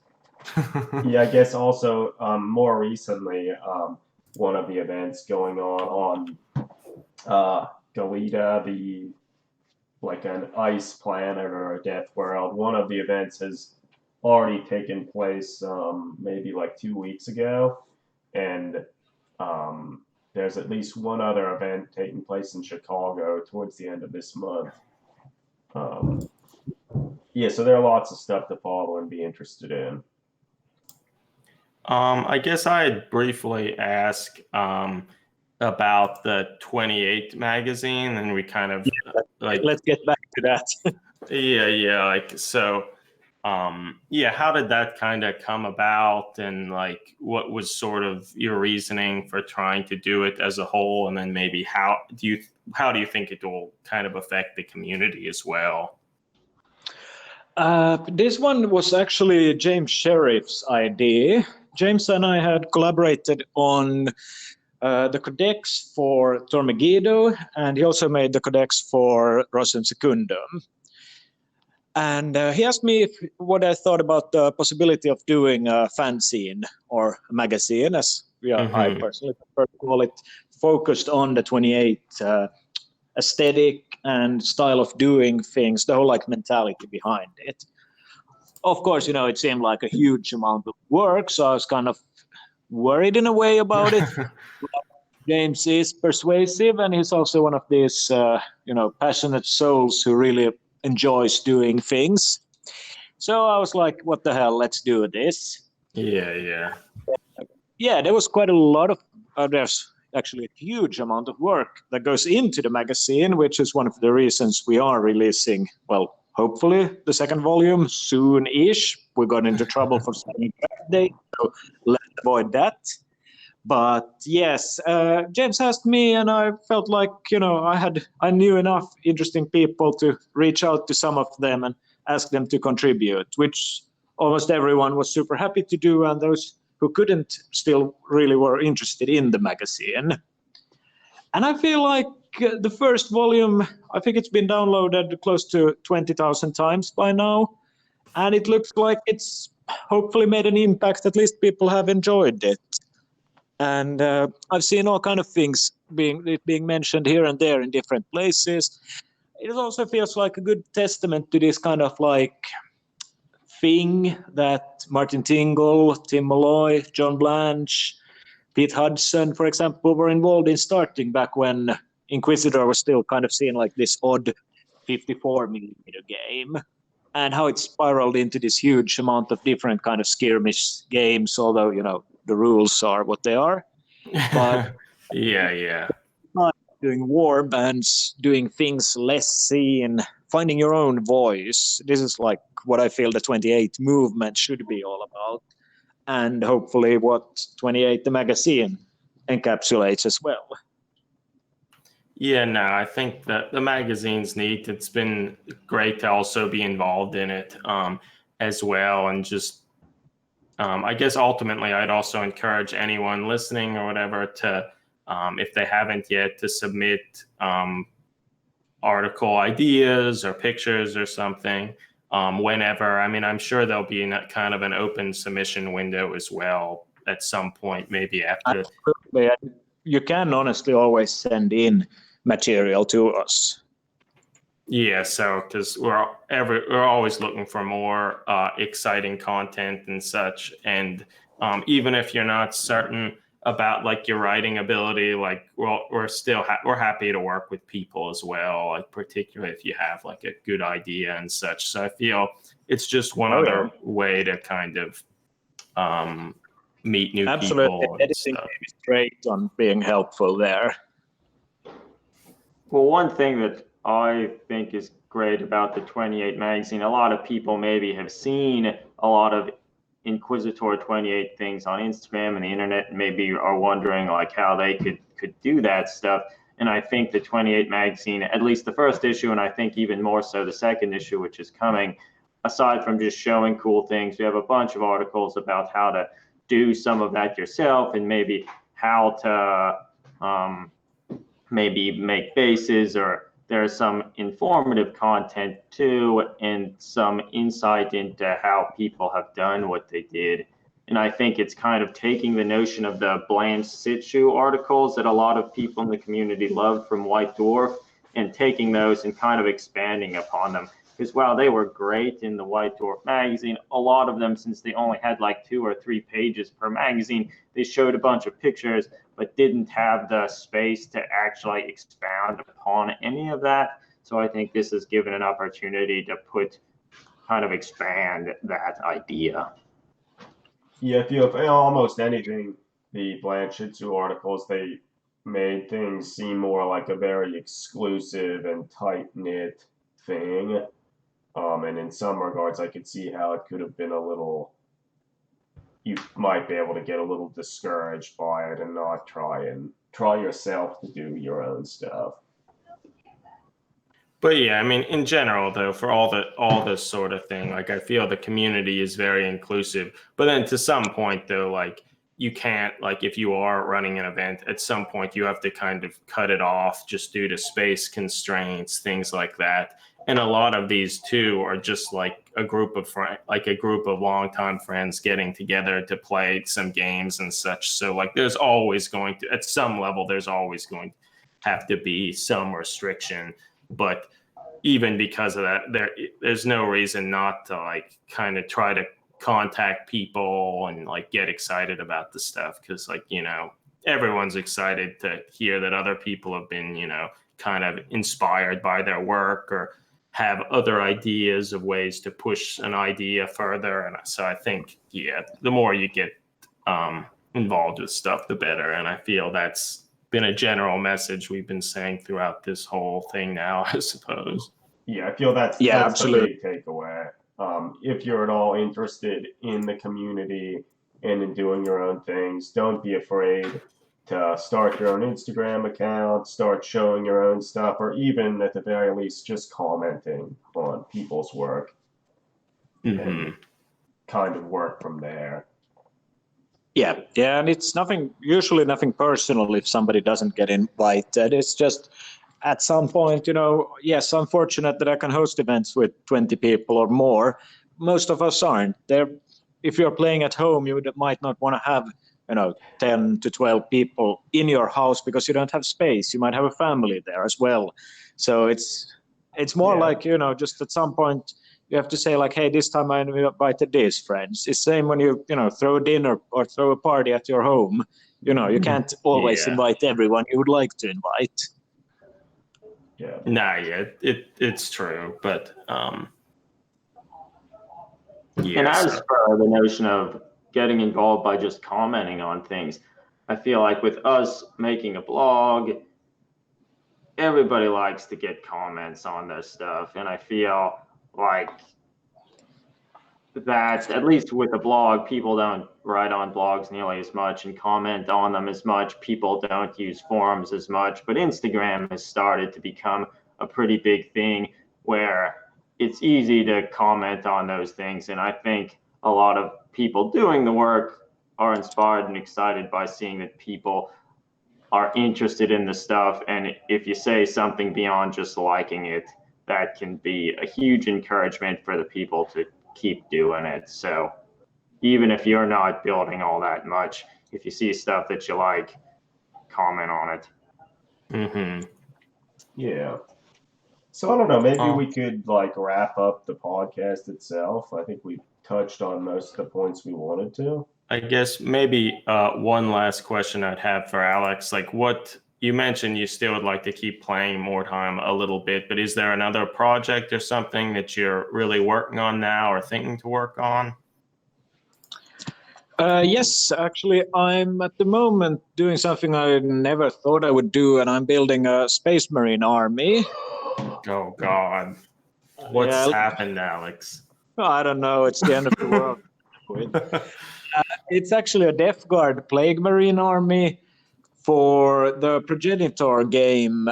Yeah, I guess also more recently, one of the events going on Galita, like an ice planet or a death world. One of the events has already taken place maybe like 2 weeks ago, and there's at least one other event taking place in Chicago towards the end of this month. Yeah, so there are lots of stuff to follow and be interested in. I guess I'd briefly ask about the 28 magazine, and we kind of like let's get back to that. yeah, like so. Yeah, how did that kind of come about, and like what was sort of your reasoning for trying to do it as a whole, and then maybe how do you think it will kind of affect the community as well? This one was actually James Sheriff's idea. James and I had collaborated on the codex for Tormegiddo, and he also made the codex for Rosem Secundum. And he asked me what I thought about the possibility of doing a fanzine or a magazine, as I personally prefer to call it, focused on the 28 aesthetic and style of doing things, the whole like mentality behind it. Of course, it seemed like a huge amount of work, so I was kind of worried in a way about it. James is persuasive, and he's also one of these, passionate souls who really enjoys doing things. So I was like, what the hell, let's do this. Yeah, there was quite a lot of there's actually a huge amount of work that goes into the magazine, which is one of the reasons we are releasing, well, hopefully the second volume soon-ish. We got into trouble for signing birthday, so let's avoid that. But yes, James asked me, and I felt like, I knew enough interesting people to reach out to some of them and ask them to contribute, which almost everyone was super happy to do, and those who couldn't still really were interested in the magazine. And I feel like the first volume, I think it's been downloaded close to 20,000 times by now. And it looks like it's hopefully made an impact. At least people have enjoyed it. And I've seen all kind of things being mentioned here and there in different places. It also feels like a good testament to this kind of like thing that Martin Tingle, Tim Malloy, John Blanche, Pete Hudson, for example, were involved in starting back when Inquisitor was still kind of seen like this odd 54mm game, and how it spiraled into this huge amount of different kind of skirmish games, although, you know, the rules are what they are. But yeah. Doing war bands, doing things less seen, finding your own voice. This is like what I feel the 28 movement should be all about. And hopefully what 28 the magazine encapsulates as well. Yeah, no, I think that the magazine's neat. It's been great to also be involved in it as well. And just, I guess ultimately I'd also encourage anyone listening or whatever to, if they haven't yet, to submit article ideas or pictures or something whenever. I mean, I'm sure there'll be kind of an open submission window as well at some point, maybe after. Absolutely. You can honestly always send in material to us. Yeah, so because we're always looking for more exciting content and such, and even if you're not certain about like your writing ability, like we're still we're happy to work with people as well, like particularly if you have like a good idea and such. So I feel it's just one other way to kind of meet new people. Editing is great on being helpful there. Well, one thing that I think is great about the 28 magazine, a lot of people maybe have seen a lot of Inquisitor 28 things on Instagram and the internet, and maybe are wondering like how they could do that stuff. And I think the 28 magazine, at least the first issue, and I think even more so the second issue, which is coming, aside from just showing cool things, we have a bunch of articles about how to do some of that yourself, and maybe how to maybe make bases, or there's some informative content too, and some insight into how people have done what they did. And I think it's kind of taking the notion of the bland situ articles that a lot of people in the community love from White Dwarf, and taking those and kind of expanding upon them. Because while they were great in the White Dwarf magazine, a lot of them, since they only had like 2 or 3 pages per magazine, they showed a bunch of pictures, but didn't have the space to actually expound upon any of that. So I think this is given an opportunity to kind of expand that idea. Yeah, if you have almost anything, the Blanchitsu articles, they made things seem more like a very exclusive and tight-knit thing. And in some regards, I could see how it could have been you might be able to get a little discouraged by it and not try yourself to do your own stuff. But yeah, I mean, in general, though, for all this sort of thing, like I feel the community is very inclusive. But then to some point, though, like you can't, like if you are running an event, at some point you have to kind of cut it off just due to space constraints, things like that. And a lot of these too are just like a group of longtime friends getting together to play some games and such. So like there's always going to, at some level, there's always going to have to be some restriction. But even because of that, there's no reason not to like kind of try to contact people and like get excited about the stuff, because like, you know, everyone's excited to hear that other people have been, you know, kind of inspired by their work or have other ideas of ways to push an idea further. And so I think, yeah, the more you get involved with stuff, the better. And I feel that's been a general message we've been saying throughout this whole thing now, I suppose. Yeah, I feel that's absolutely the big takeaway. If you're at all interested in the community and in doing your own things, don't be afraid to start your own Instagram account, start showing your own stuff, or even at the very least just commenting on people's work and kind of work from there. Yeah, and it's usually nothing personal if somebody doesn't get invited. It's just at some point, yes, I'm fortunate that I can host events with 20 people or more. Most of us aren't. If you're playing at home, you might not want to have 10 to 12 people in your house because you don't have space. You might have a family there as well. So it's more like, just at some point you have to say like, hey, this time I invited these friends. It's the same when you throw a dinner or throw a party at your home. You can't always invite everyone you would like to invite. Yeah. Nah, yeah, it's true, but And as for the notion of getting involved by just commenting on things, I feel like with us making a blog, everybody likes to get comments on their stuff, and I feel like that at least with a blog, people don't write on blogs nearly as much and comment on them as much. People don't use forums as much, but Instagram has started to become a pretty big thing where it's easy to comment on those things. And I think a lot of people doing the work are inspired and excited by seeing that people are interested in the stuff. And if you say something beyond just liking it, that can be a huge encouragement for the people to keep doing it. So even if you're not building all that much, if you see stuff that you like, comment on it. Mm-hmm. Yeah. So I don't know, maybe we could wrap up the podcast itself. I think we touched on most of the points we wanted to. I guess maybe one last question I'd have for Alex, what you mentioned you still would like to keep playing Mordheim a little bit, but is there another project or something that you're really working on now or thinking to work on? Yes, actually, I'm at the moment doing something I never thought I would do, and I'm building a Space Marine army. Oh, God. What's happened, Alex? I don't know. It's the end of the world. It's actually a Death Guard Plague Marine army for the Progenitor game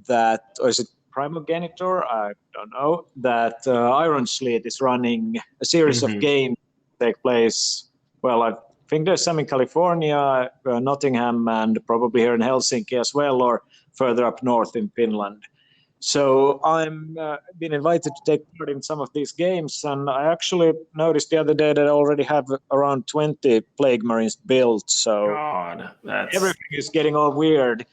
or is it Primogenitor? I don't know. That Iron Sleet is running a series of games that take place. Well, I think there's some in California, Nottingham, and probably here in Helsinki as well, or further up north in Finland. So I'm been invited to take part in some of these games, and I actually noticed the other day that I already have around 20 Plague Marines built. So God, everything is getting all weird.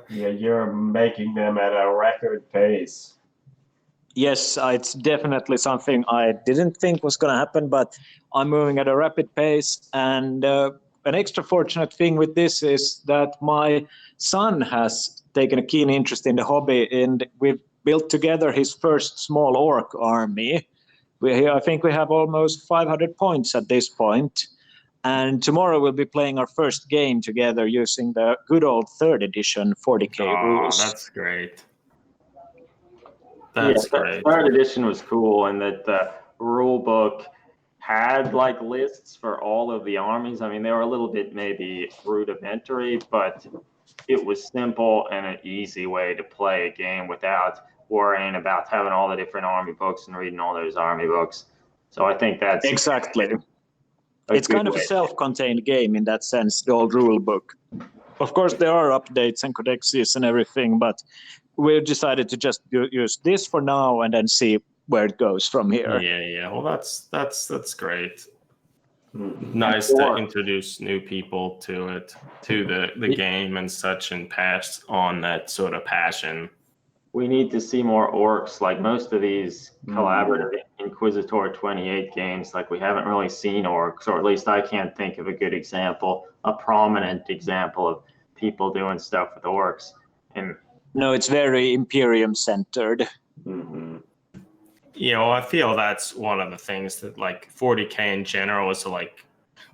Yeah, you're making them at a record pace. Yes, it's definitely something I didn't think was going to happen, but I'm moving at a rapid pace. And an extra fortunate thing with this is that my son has taken a keen interest in the hobby, and we've built together his first small orc army. I think we have almost 500 points at this point. And tomorrow we'll be playing our first game together using the good old 3rd edition 40k rules. That's great. That's great. 3rd edition was cool, and that the rule book had lists for all of the armies. I mean, they were a little bit maybe rudimentary, but it was simple and an easy way to play a game without worrying about having all the different army books and reading all those army books. So I think that's exactly. It's kind of a self-contained game in that sense, the old rule book. Of course, there are updates and codexes and everything, but we've decided to just use this for now and then see where it goes from here. Yeah. Well, that's great. Nice to introduce new people to it, to the game and such, and pass on that sort of passion. We need to see more orcs. Most of these collaborative Inquisitor 28 games, we haven't really seen orcs, or at least I can't think of a good example, a prominent example of people doing stuff with orcs. And no, it's very Imperium centered. Mm-hmm. I feel that's one of the things that 40k in general is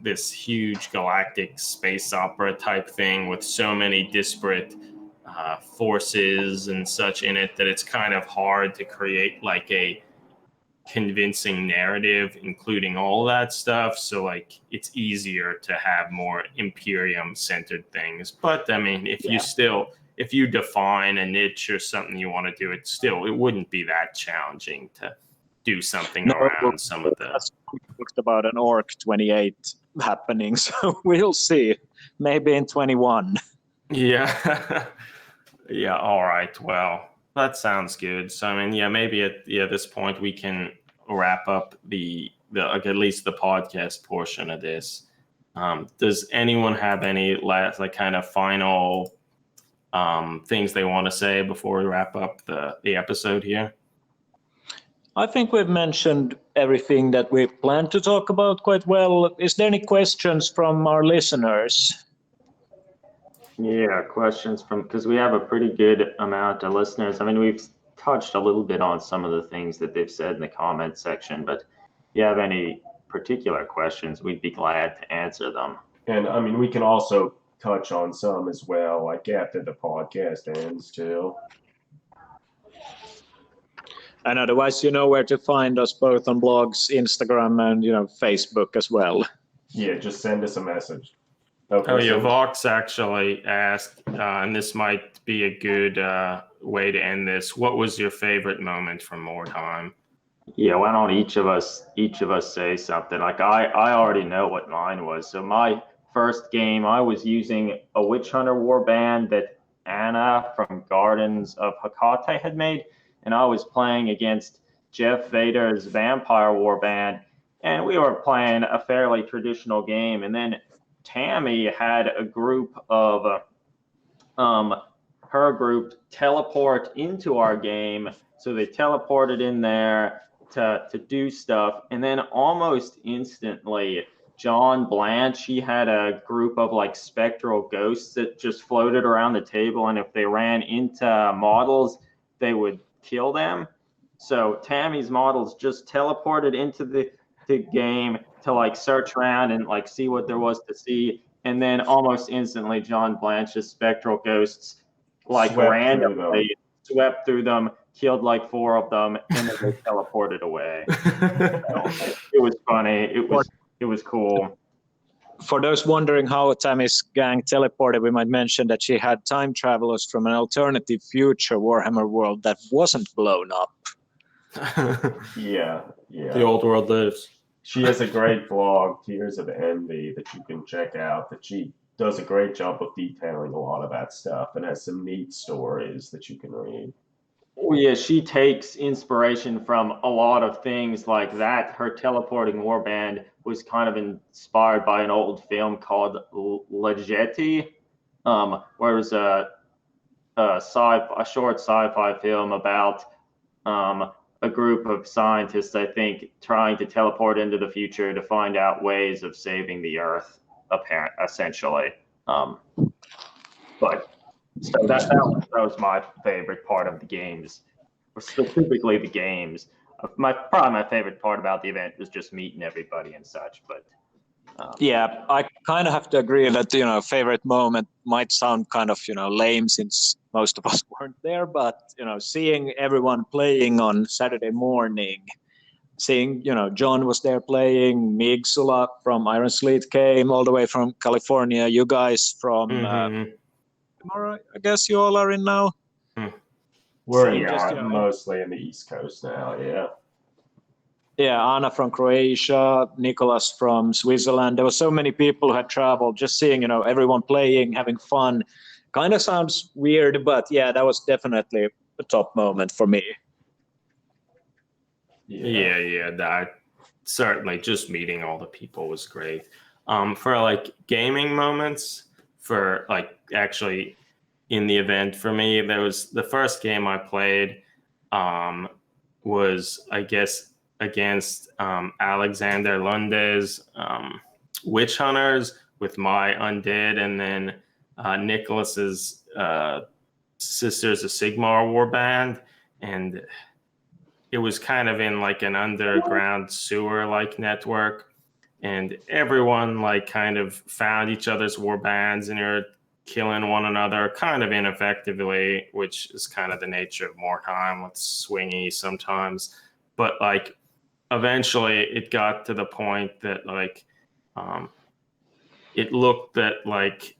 this huge galactic space opera type thing with so many disparate forces and such in it that it's kind of hard to create a convincing narrative including all that stuff. So it's easier to have more Imperium centered things. But I mean, if you define a niche or something you want to do, it wouldn't be that challenging to do something around some of the. We talked about an Orc 28 happening, so we'll see. Maybe in 21. Yeah. Yeah. All right. Well, that sounds good. So I mean, yeah, maybe at this point we can wrap up the like, at least the podcast portion of this. Does anyone have any last like kind of final things they want to say before we wrap up the episode here? I think we've mentioned everything that we plan to talk about quite well. Is there any questions from our listeners? Yeah, questions from, because we have a pretty good amount of listeners. I mean, we've touched a little bit on some of the things that they've said in the comment section, but if you have any particular questions, we'd be glad to answer them. And I mean, we can also touch on some as well, like after the podcast ends too. And otherwise, you know where to find us both on blogs, Instagram, and Facebook as well. Yeah, just send us a message. Okay, Oh yeah, so Vox actually asked, and this might be a good way to end this. What was your favorite moment from Mordheim? Yeah, why don't each of us say something? Like I already know what mine was. So my first game, I was using a Witch Hunter warband that Anna from Gardens of Hecate had made, and I was playing against Jeff Vader's Vampire warband, and we were playing a fairly traditional game. And then Tammy had a group of her group teleport into our game, so they teleported in there to do stuff, and then almost instantly John Blanche, he had a group of like spectral ghosts that just floated around the table, and if they ran into models they would kill them. So Tammy's models just teleported into the game to like search around and like see what there was to see, and then almost instantly John Blanche's spectral ghosts like randomly swept through them, killed like 4 of them, and then they teleported away. So it was funny. It was cool. For those wondering how Tammy's gang teleported, we might mention that she had time travelers from an alternative future Warhammer world that wasn't blown up. yeah. The old world lives. She has a great blog, Tears of Envy, that you can check out. That she does a great job of detailing a lot of that stuff and has some neat stories that you can read. Oh yeah, she takes inspiration from a lot of things like that. Her teleporting warband was kind of inspired by an old film called Legeti, where it was a short sci-fi film about a group of scientists, I think, trying to teleport into the future to find out ways of saving the Earth, essentially. But so that was my favorite part of the games, or specifically the games. Probably my favorite part about the event was just meeting everybody and such. But yeah, I kind of have to agree that favorite moment might sound kind of lame since most of us weren't there, but seeing everyone playing on Saturday morning, seeing John was there playing, Migsula from Iron Sleet came all the way from California, you guys from I guess you all are in now. We're mostly in the East Coast now, yeah. Yeah, Anna from Croatia, Nicholas from Switzerland. There were so many people who had traveled. Just seeing, everyone playing, having fun, kind of sounds weird, but yeah, that was definitely a top moment for me. Yeah, that certainly just meeting all the people was great. For like gaming moments, for like actually in the event for me, there was the first game I played was I guess against Alexander Lunde's Witch Hunters with my Undead, and then Nicholas's Sisters of Sigmar warband, and it was kind of in like an underground sewer like network, and everyone like kind of found each other's warbands and you're killing one another kind of ineffectively, which is kind of the nature of Mordheim. It's swingy sometimes, but like eventually it got to the point that like it looked that like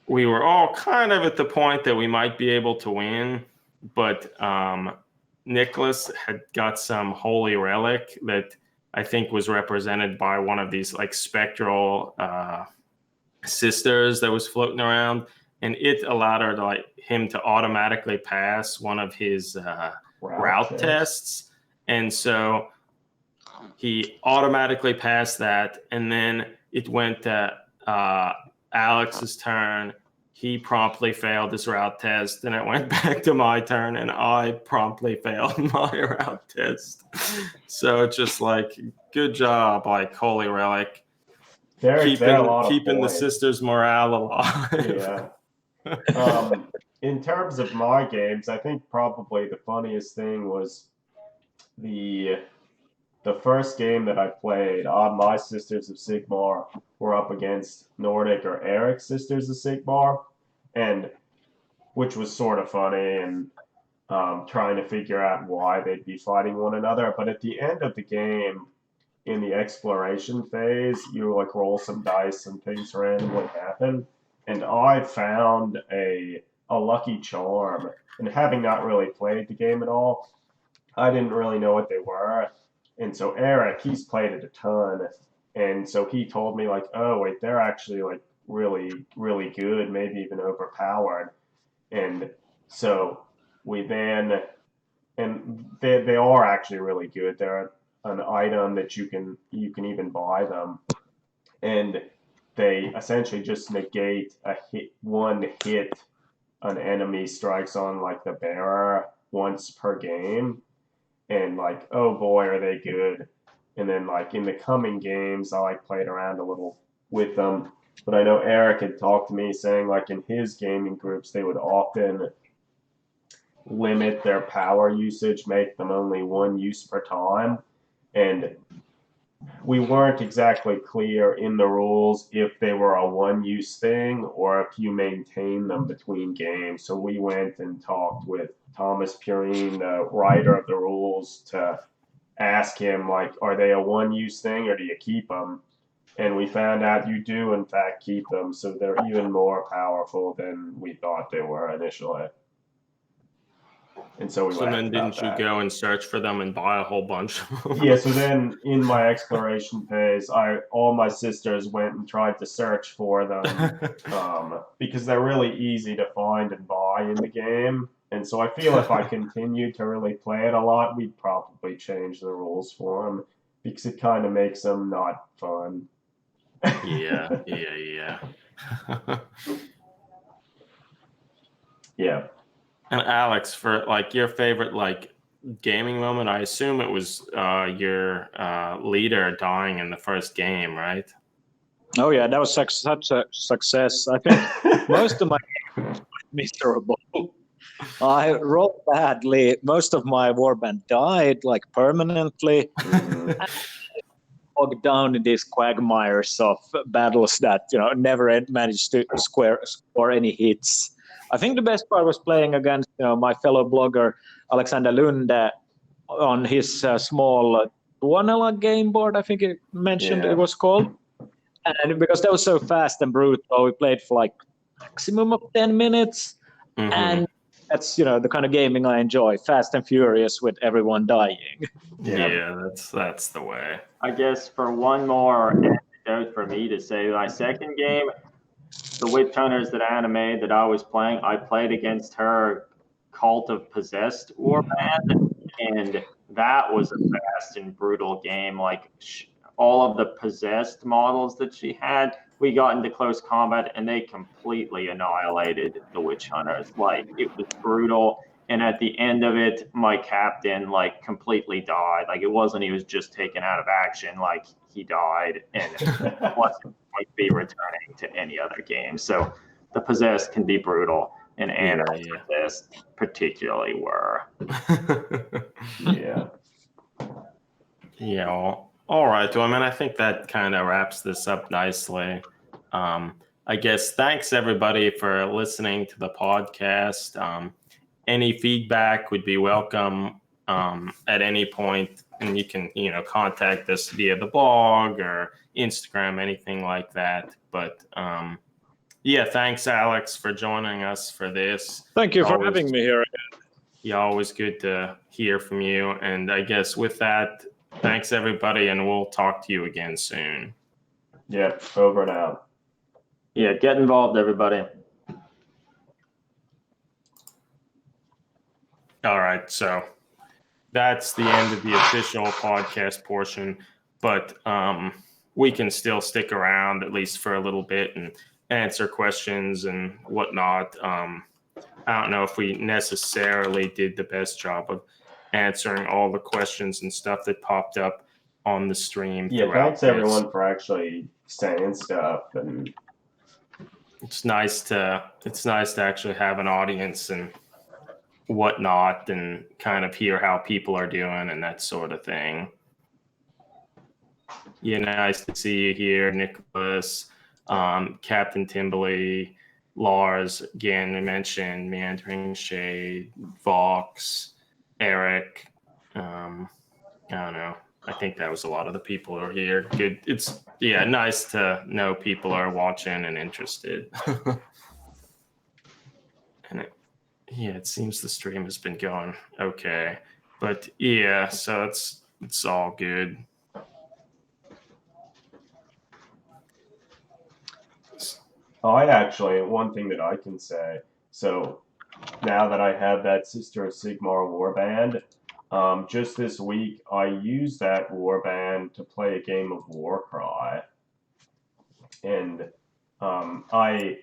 we were all kind of at the point that we might be able to win, but Nicholas had got some holy relic that I think was represented by one of these like spectral sisters that was floating around, and it allowed him to automatically pass one of his route tests. And so he automatically passed that, and then it went to Alex's turn. He promptly failed his route test, and it went back to my turn, and I promptly failed my route test. So it's just like, good job, like Holy Relic, keeping the sisters' morale alive. Yeah. In terms of my games, I think probably the funniest thing was the first game that I played. My Sisters of Sigmar were up against Nordic or Eric's Sisters of Sigmar, and which was sort of funny, and trying to figure out why they'd be fighting one another. But at the end of the game, in the exploration phase, you like roll some dice and things randomly happen. And I found a lucky charm. And having not really played the game at all, I didn't really know what they were. And so Eric, he's played it a ton. And so he told me like, oh wait, they're actually like really, really good, maybe even overpowered. And so we then, and they are actually really good. They're an item that you can even buy them. And they essentially just negate one hit an enemy strikes on like the bearer once per game. And like, oh boy, are they good. And then like in the coming games, I like played around a little with them. But I know Eric had talked to me saying like in his gaming groups, they would often limit their power usage, make them only one use per time. And we weren't exactly clear in the rules if they were a one-use thing or if you maintain them between games. So we went and talked with Thomas Purine, the writer of the rules, to ask him, like, are they a one-use thing or do you keep them? And we found out you do, in fact, keep them. So they're even more powerful than we thought they were initially. And so then didn't you go and search for them and buy a whole bunch of them? Yeah, so then in my exploration phase, all my sisters went and tried to search for them because they're really easy to find and buy in the game. And so I feel if I continued to really play it a lot, we'd probably change the rules for them because it kind of makes them not fun. Yeah. Yeah. And Alex, for like your favorite like gaming moment, I assume it was your leader dying in the first game, right? Oh yeah, that was such a success. I think most of my games were miserable. I rolled badly. Most of my warband died like permanently. Bogged down in these quagmires of battles that never managed to score any hits. I think the best part was playing against my fellow blogger Alexander Lund on his small Tuonela game board. I think he mentioned it was called, and because that was so fast and brutal, we played for like maximum of 10 minutes, and that's the kind of gaming I enjoy: fast and furious with everyone dying. Yeah, that's the way. I guess for one more anecdote for me to say, my second game, the Witch Hunters that Anna made that I was playing, I played against her Cult of Possessed warband, and that was a fast and brutal game. Like all of the possessed models that she had, we got into close combat and they completely annihilated the Witch Hunters. Like it was brutal. And at the end of it, my captain like completely died. Like it wasn't he was just taken out of action. Like he died and wasn't going to be returning to any other game. So the possessed can be brutal, and Anna's possessed particularly were. Yeah. All right. Well, I mean, I think that kind of wraps this up nicely. I guess thanks everybody for listening to the podcast. Any feedback would be welcome at any point, and you can contact us via the blog or Instagram, anything like that. But thanks Alex for joining us for this. Thank you for having me here again. Yeah, always good to hear from you. And I guess with that, thanks everybody, and we'll talk to you again soon. Yep, over and out. Yeah, get involved everybody. All right, so that's the end of the official podcast portion, but we can still stick around at least for a little bit and answer questions and whatnot. I don't know if we necessarily did the best job of answering all the questions and stuff that popped up on the stream. Yeah, throughout thanks this. everyone for actually saying stuff, and It's nice to actually have an audience and whatnot, and kind of hear how people are doing and that sort of thing. Yeah, nice to see you here, Nicholas, Captain Timberley, Lars, again, I mentioned Meandering Shade, Vox, Eric. I don't know. I think that was a lot of the people who are here. Good. It's nice to know people are watching and interested. And it seems the stream has been going okay. But yeah, so it's all good. one thing that I can say, so now that I have that Sister of Sigmar warband, just this week I used that warband to play a game of Warcry, and I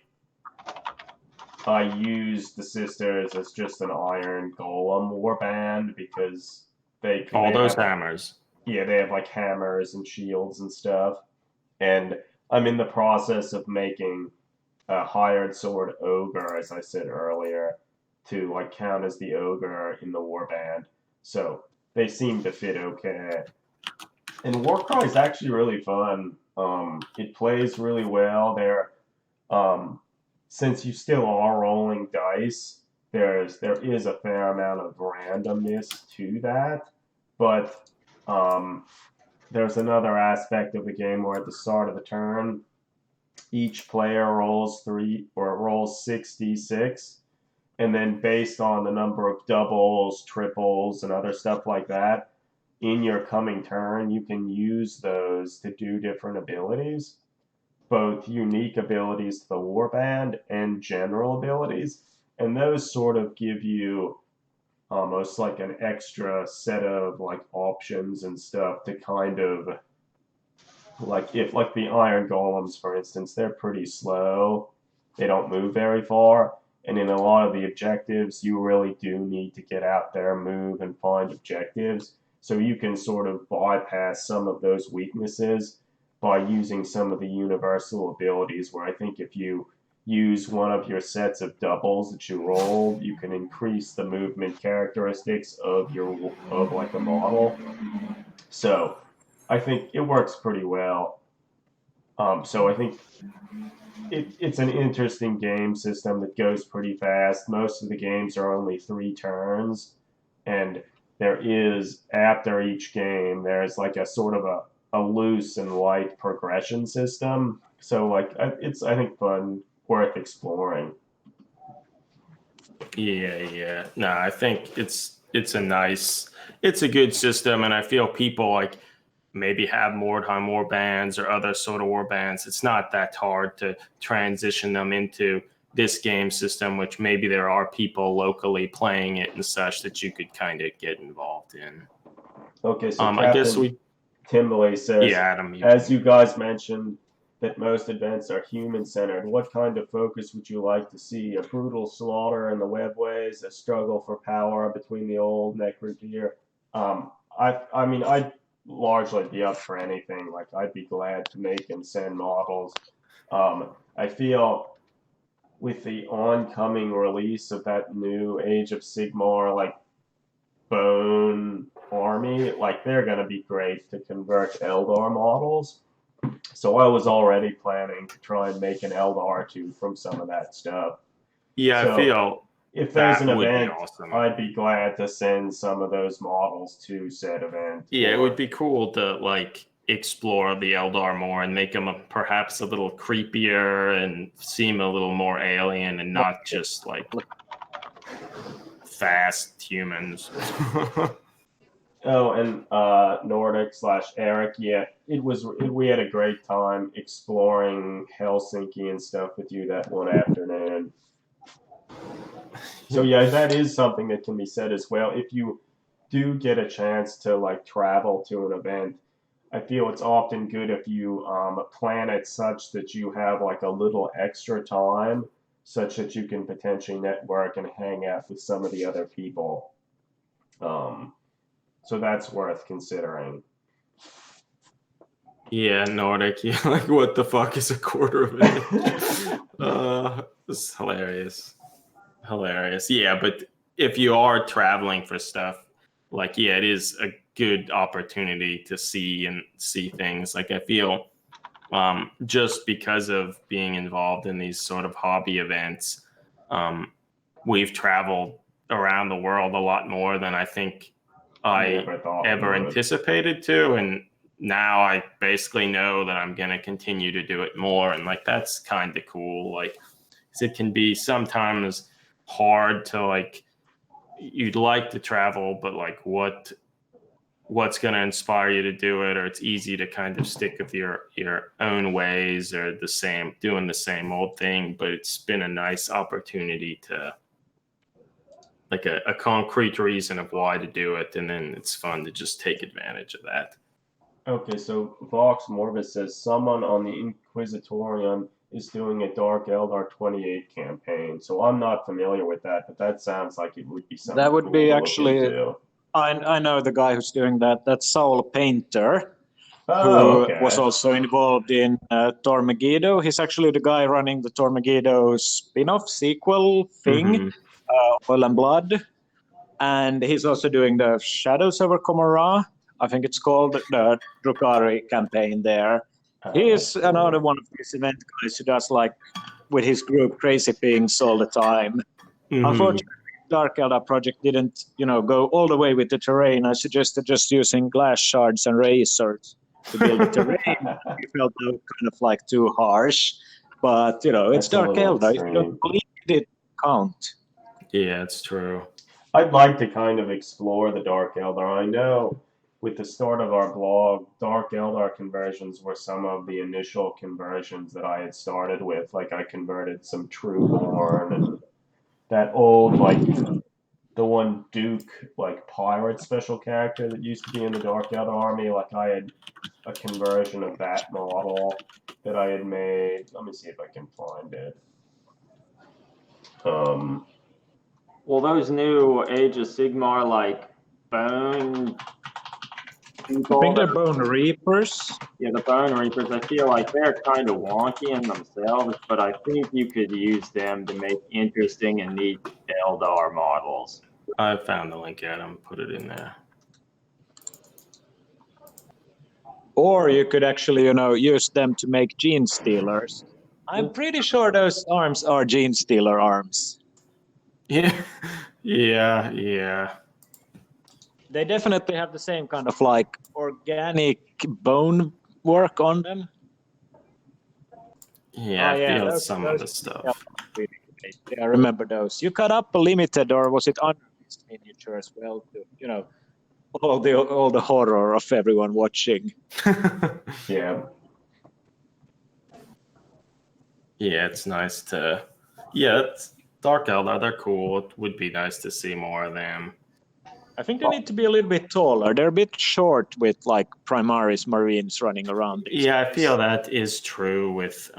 used the Sisters as just an Iron Golem warband because they those have, hammers. Yeah, they have like hammers and shields and stuff, and I'm in the process of making a hired sword ogre, as I said earlier, to like count as the ogre in the warband. So they seem to fit okay. And Warcry is actually really fun. It plays really well. Since you still are rolling dice, there is a fair amount of randomness to that, but there's another aspect of the game where at the start of the turn, each player rolls 6d6, and then based on the number of doubles, triples, and other stuff like that, in your coming turn, you can use those to do different abilities, both unique abilities to the warband and general abilities, and those sort of give you almost like an extra set of like options and stuff to kind of like, if like the Iron Golems, for instance, they're pretty slow. They don't move very far. And in a lot of the objectives, you really do need to get out there, move, and find objectives. So you can sort of bypass some of those weaknesses by using some of the universal abilities, where I think if you use one of your sets of doubles that you roll, you can increase the movement characteristics of like a model. So I think it works pretty well. So I think it's an interesting game system that goes pretty fast. Most of the games are only 3 turns, and there is, after each game, there's like a sort of a loose and light progression system. So like it's, I think, fun, worth exploring. Yeah. No, I think it's a good system, and I feel people like maybe have Mordheim warbands or other sort of warbands. It's not that hard to transition them into this game system, which maybe there are people locally playing it and such that you could kind of get involved in. Okay, so I guess Timberley says, yeah, Adam, as you guys mentioned that most events are human-centered, what kind of focus would you like to see? A brutal slaughter in the webways, a struggle for power between the old Necrogear? I mean, I'd largely be up for anything. Like, I'd be glad to make and send models. I feel with the oncoming release of that new Age of Sigmar, like, Bone army, like, they're going to be great to convert Eldar models. So I was already planning to try and make an Eldar too from some of that stuff. Yeah, so I feel if there's that an would event, be awesome. I'd be glad to send some of those models to said event. Yeah, it would be cool to like explore the Eldar more and make them perhaps a little creepier and seem a little more alien and not just like fast humans. Oh, and Nordic/Eric, yeah, we had a great time exploring Helsinki and stuff with you that one afternoon. So yeah, that is something that can be said as well. If you do get a chance to like travel to an event, I feel it's often good if you plan it such that you have like a little extra time, such that you can potentially network and hang out with some of the other people. So that's worth considering. Yeah, Nordic. Yeah, like what the fuck is a quarter of it? It's hilarious. Hilarious. Yeah, but if you are traveling for stuff, like yeah, it is a good opportunity to see things. Like I feel just because of being involved in these sort of hobby events, we've traveled around the world a lot more than I think I ever anticipated to. And now I basically know that I'm going to continue to do it more. And like, that's kind of cool. Like, 'cause it can be sometimes hard to like, you'd like to travel, but like what's going to inspire you to do it, or it's easy to kind of stick with your own ways or doing the same old thing. But it's been a nice opportunity to like a concrete reason of why to do it, and then it's fun to just take advantage of that. Okay, so Vox Morbus says someone on the Inquisitorium is doing a Dark Eldar 28 campaign. So I'm not familiar with that, but that sounds like it would be something. That would cool be to look actually. into. I know the guy who's doing that. That's Saul Painter, Oh, who okay. was also involved in Tormegiddo. He's actually the guy running the Tormegiddo spin-off sequel thing, Oil and Blood. And he's also doing the Shadows over Komorrah. I think it's called the Drukhari campaign there. He is Cool. another one of these event guys who does like with his group crazy things all the time. Unfortunately, Dark Eldar project didn't, go all the way with the terrain. I suggested just using glass shards and razors to build the terrain. It felt kind of like too harsh, but it's That's Dark a little Eldar. If you extreme. don't believe it, count. Yeah, it's true. I'd like to kind of explore the Dark Eldar. I know with the start of our blog, Dark Eldar conversions were some of the initial conversions that I had started with. Like I converted some Trueborn and that old, like the one Duke, like pirate special character that used to be in the Dark Eldar army. Like I had a conversion of that model that I had made. Let me see if I can find it. Well, those new Age of Sigmar like bone people. I think they're Bone Reapers. Yeah, the Bone Reapers. I feel like they're kind of wonky in themselves, but I think you could use them to make interesting and neat Eldar models. I found the link at them, put it in there. Or you could actually, use them to make Gene Stealers. I'm pretty sure those arms are Gene Stealer arms. Yeah. They definitely have the same kind of like organic bone work on them. Yeah, I feel some of the stuff. Yeah, I remember those. You cut up a limited, or was it unreleased miniature as well? To, all the horror of everyone watching. Yeah. Yeah, it's nice to. Yeah, it's Dark Eldar. They're cool. It would be nice to see more of them. I think they need to be a little bit taller. They're a bit short with like Primaris Marines running around. Yeah, I feel that is true with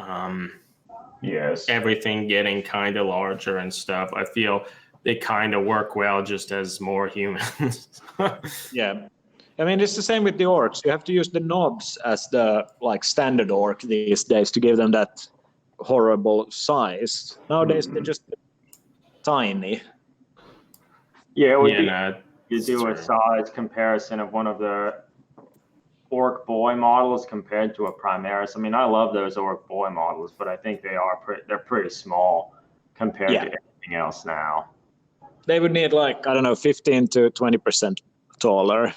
Yes. everything getting kind of larger and stuff. I feel they kind of work well just as more humans. Yeah. I mean, it's the same with the orcs. You have to use the knobs as the like standard orc these days to give them that horrible size. Nowadays, they're just tiny. Yeah, it would be no, you do a size comparison of one of the Orc Boy models compared to a Primaris. I mean, I love those Orc Boy models, but I think they're pretty small compared to everything else now. They would need like, I don't know, 15 to 20% taller.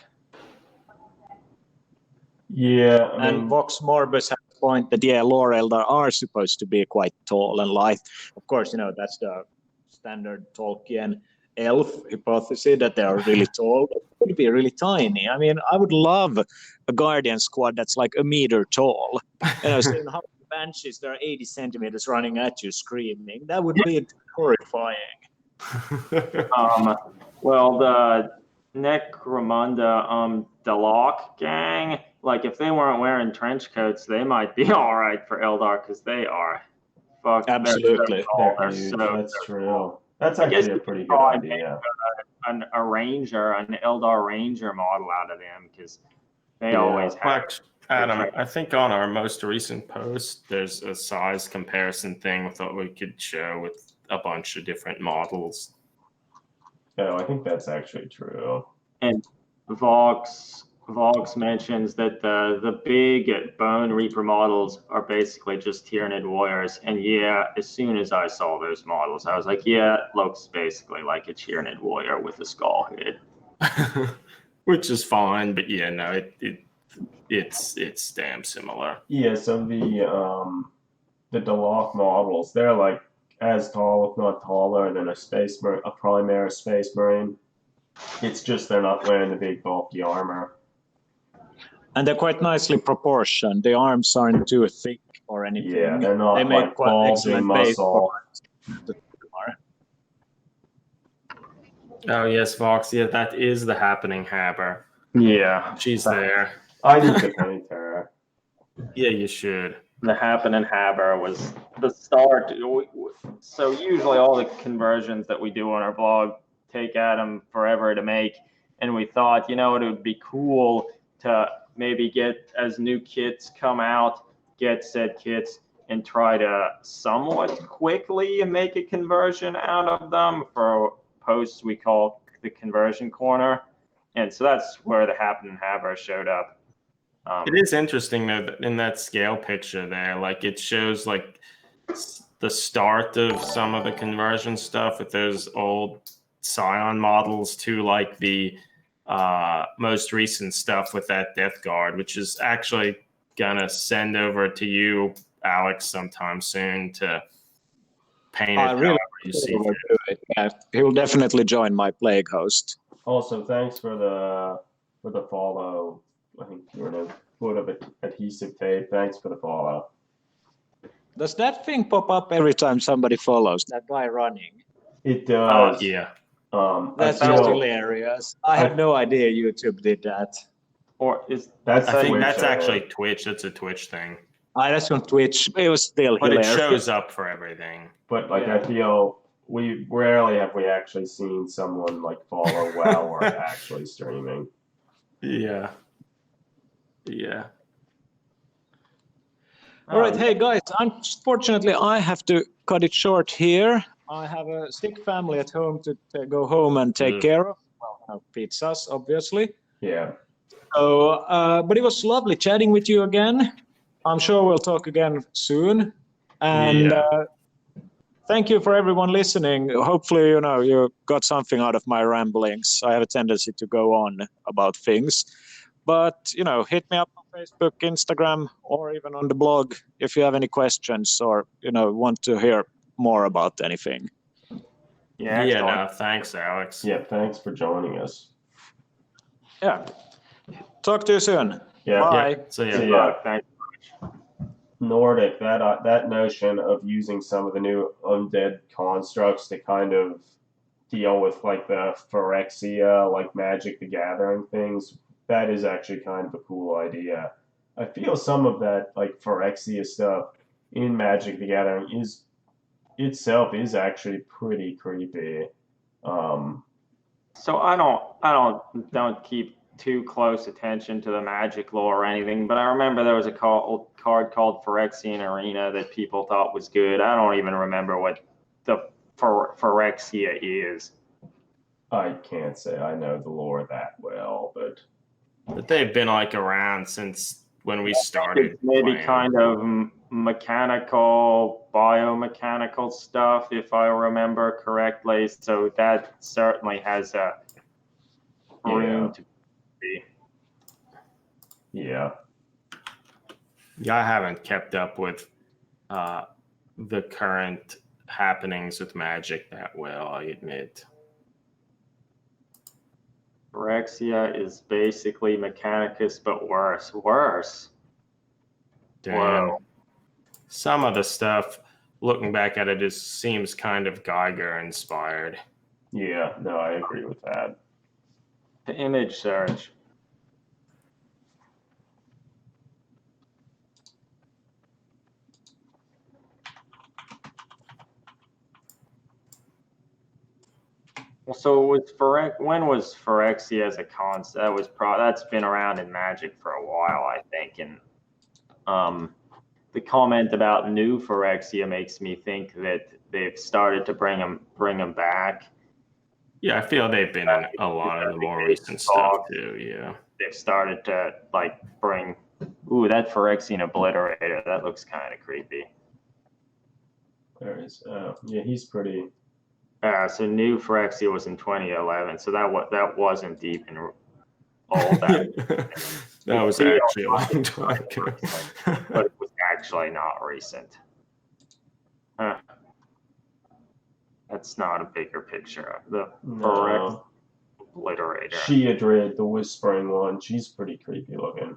Yeah, and Vox Morbus has a point that, Lore Eldar are supposed to be quite tall and light. Of course, that's the standard Tolkien elf hypothesis that they are really tall. But they could be really tiny. I mean, I would love a Guardian squad that's like a meter tall. Seeing how Banshees, there are 80 centimeters running at you screaming. That would be horrifying. Well, the Necromunda Dalok gang, like if they weren't wearing trench coats, they might be all right for Eldar because they are fucked. Absolutely. They're huge. That's true. That's I guess actually a you pretty could good probably idea. an Eldar Ranger model out of them because they Yeah. always have. Adam, I think on our most recent post, there's a size comparison thing we thought we could show with a bunch of different models. Oh, I think that's actually true. And Vox mentions that the big Bone Reaper models are basically just Tyranid warriors. And yeah, as soon as I saw those models, I was like, yeah, it looks basically like a Tyranid warrior with a skull head. Which is fine, but yeah, no, it's damn similar. Yeah, so the Dalok models, they're like as tall, if not taller, than a Primaris Space Marine. It's just they're not wearing the big bulky armor. And they're quite nicely proportioned. The arms aren't too thick or anything. Yeah, they're not They make like quite bulging excellent base muscle. for Oh yes, Vox. Yeah, that is the happening Haber. Yeah, She's there. I need to paint her. Yeah, you should. the Happening Haber was the start. So usually all the conversions that we do on our blog take Adam forever to make, and we thought, it would be cool to maybe get as new kits come out, get said kits, and try to somewhat quickly make a conversion out of them for posts we call the conversion corner. And so that's where the Happening Haber showed up. It is interesting though that in that scale picture there, like it shows like the start of some of the conversion stuff with those old Scion models to like the most recent stuff with that Death Guard, which is actually gonna send over to you, Alex, sometime soon to paint it however you see fit. Yeah, he'll definitely join my plague host. Also, thanks for the follow. I think you're in a foot of adhesive tape. Thanks for the follow. Does that thing pop up every time somebody follows that guy running? It does. Yeah. That's just hilarious. I had no idea YouTube did that. Or is I think Twitch, that's actually Twitch. That's a Twitch thing. That's on Twitch. It was still But hilarious. it shows up for everything. But I feel we rarely have we actually seen someone like follow while we're actually streaming. Yeah. Yeah. All right, hey guys, unfortunately I have to cut it short here. I have a sick family at home to go home and take care of. Well, pizzas, obviously. Yeah. So, but it was lovely chatting with you again. I'm sure we'll talk again soon. And thank you for everyone listening. Hopefully, you got something out of my ramblings. I have a tendency to go on about things. But, hit me up on Facebook, Instagram, or even on the blog if you have any questions or, want to hear more about anything. No, thanks, Alex. Yeah, thanks for joining us. Yeah. Talk to you soon. Yeah. Bye. Yeah. So So, yeah. Nordic, that notion of using some of the new undead constructs to kind of deal with like the Phyrexia, like Magic the Gathering things, that is actually kind of a cool idea. I feel some of that like Phyrexia stuff in Magic the Gathering itself is actually pretty creepy. So I don't keep too close attention to the Magic lore or anything, but I remember there was a card called Phyrexian Arena that people thought was good. I don't even remember what the Phyrexia is. I can't say I know the lore that well, but they've been like around since when we started. It's maybe playing. kind of mechanical, biomechanical stuff, if I remember correctly. So that certainly has a room to be. Yeah. Yeah, I haven't kept up with the current happenings with Magic that well, I admit. Phyrexia is basically Mechanicus, but worse. Damn. Whoa. Some of the stuff looking back at it, it seems kind of Geiger inspired. Yeah, no, I agree with that. The image search. Well, so was when was Phyrexia as a concept? That's been around in Magic for a while, I think. And the comment about new Phyrexia makes me think that they've started to bring them back. Yeah, I feel they've been in a lot of the more recent stuff too. Yeah, they've started to like bring. Ooh, that Phyrexian Obliterator. That looks kind of creepy. There is. Yeah, he's pretty. So new Phyrexia was in 2011. So that wasn't even old. That was actually a long time ago. But it was actually not recent. Huh. That's not a bigger picture of the Phyrexian Obliterator. Sheadrid, the whispering one, she's pretty creepy looking.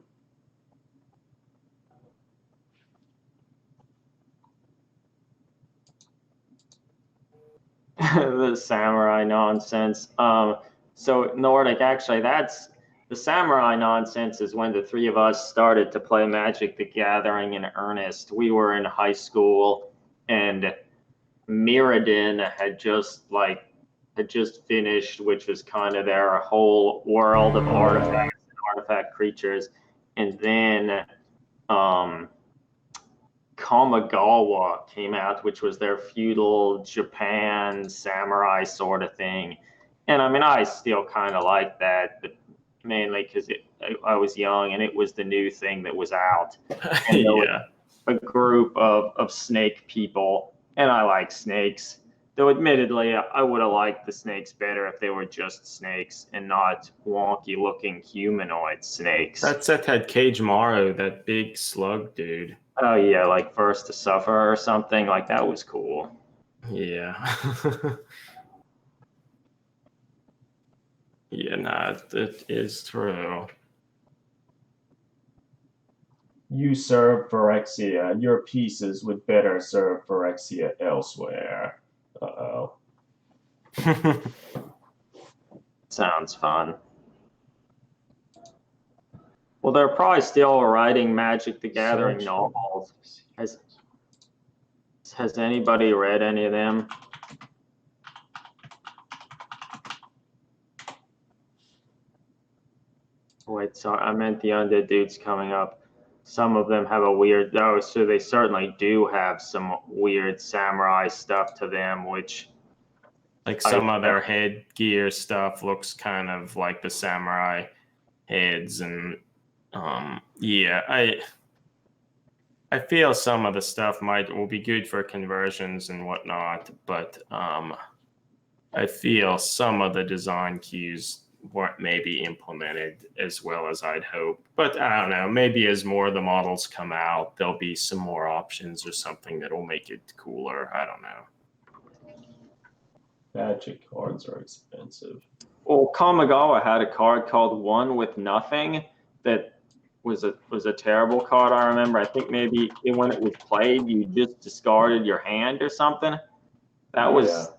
The samurai nonsense. So Nordic, actually, that's the samurai nonsense is when the three of us started to play Magic the Gathering in earnest. We were in high school, and Mirrodin had just finished, which was kind of their whole world of artifacts and artifact creatures, and then Kamigawa came out, which was their feudal Japan samurai sort of thing. And I mean, I still kind of like that, but mainly because I was young and it was the new thing that was out. And there was a group of snake people, and I like snakes. Though admittedly, I would have liked the snakes better if they were just snakes and not wonky-looking humanoid snakes. That set had Cage Morrow, that big slug dude. Oh yeah, like First to Suffer or something. Like that was cool. Yeah. Yeah, nah, that is true. You serve Phyrexia. Your pieces would better serve Phyrexia elsewhere. Uh-oh. Sounds fun. Well, they're probably still writing Magic the Gathering novels. Has anybody read any of them? Wait, sorry, I meant the Undead Dudes coming up. Some of them have a weird, so they certainly do have some weird samurai stuff to them, which... Like some of their headgear stuff looks kind of like the samurai heads, and yeah, I feel some of the stuff will be good for conversions and whatnot, but I feel some of the design cues weren't maybe implemented as well as I'd hope. But I don't know, maybe as more of the models come out, there'll be some more options or something that'll make it cooler. I don't know. Magic cards are expensive. Well, Kamigawa had a card called One with Nothing that was a terrible card. I remember. I think maybe when it was played, you just discarded your hand or something. That was,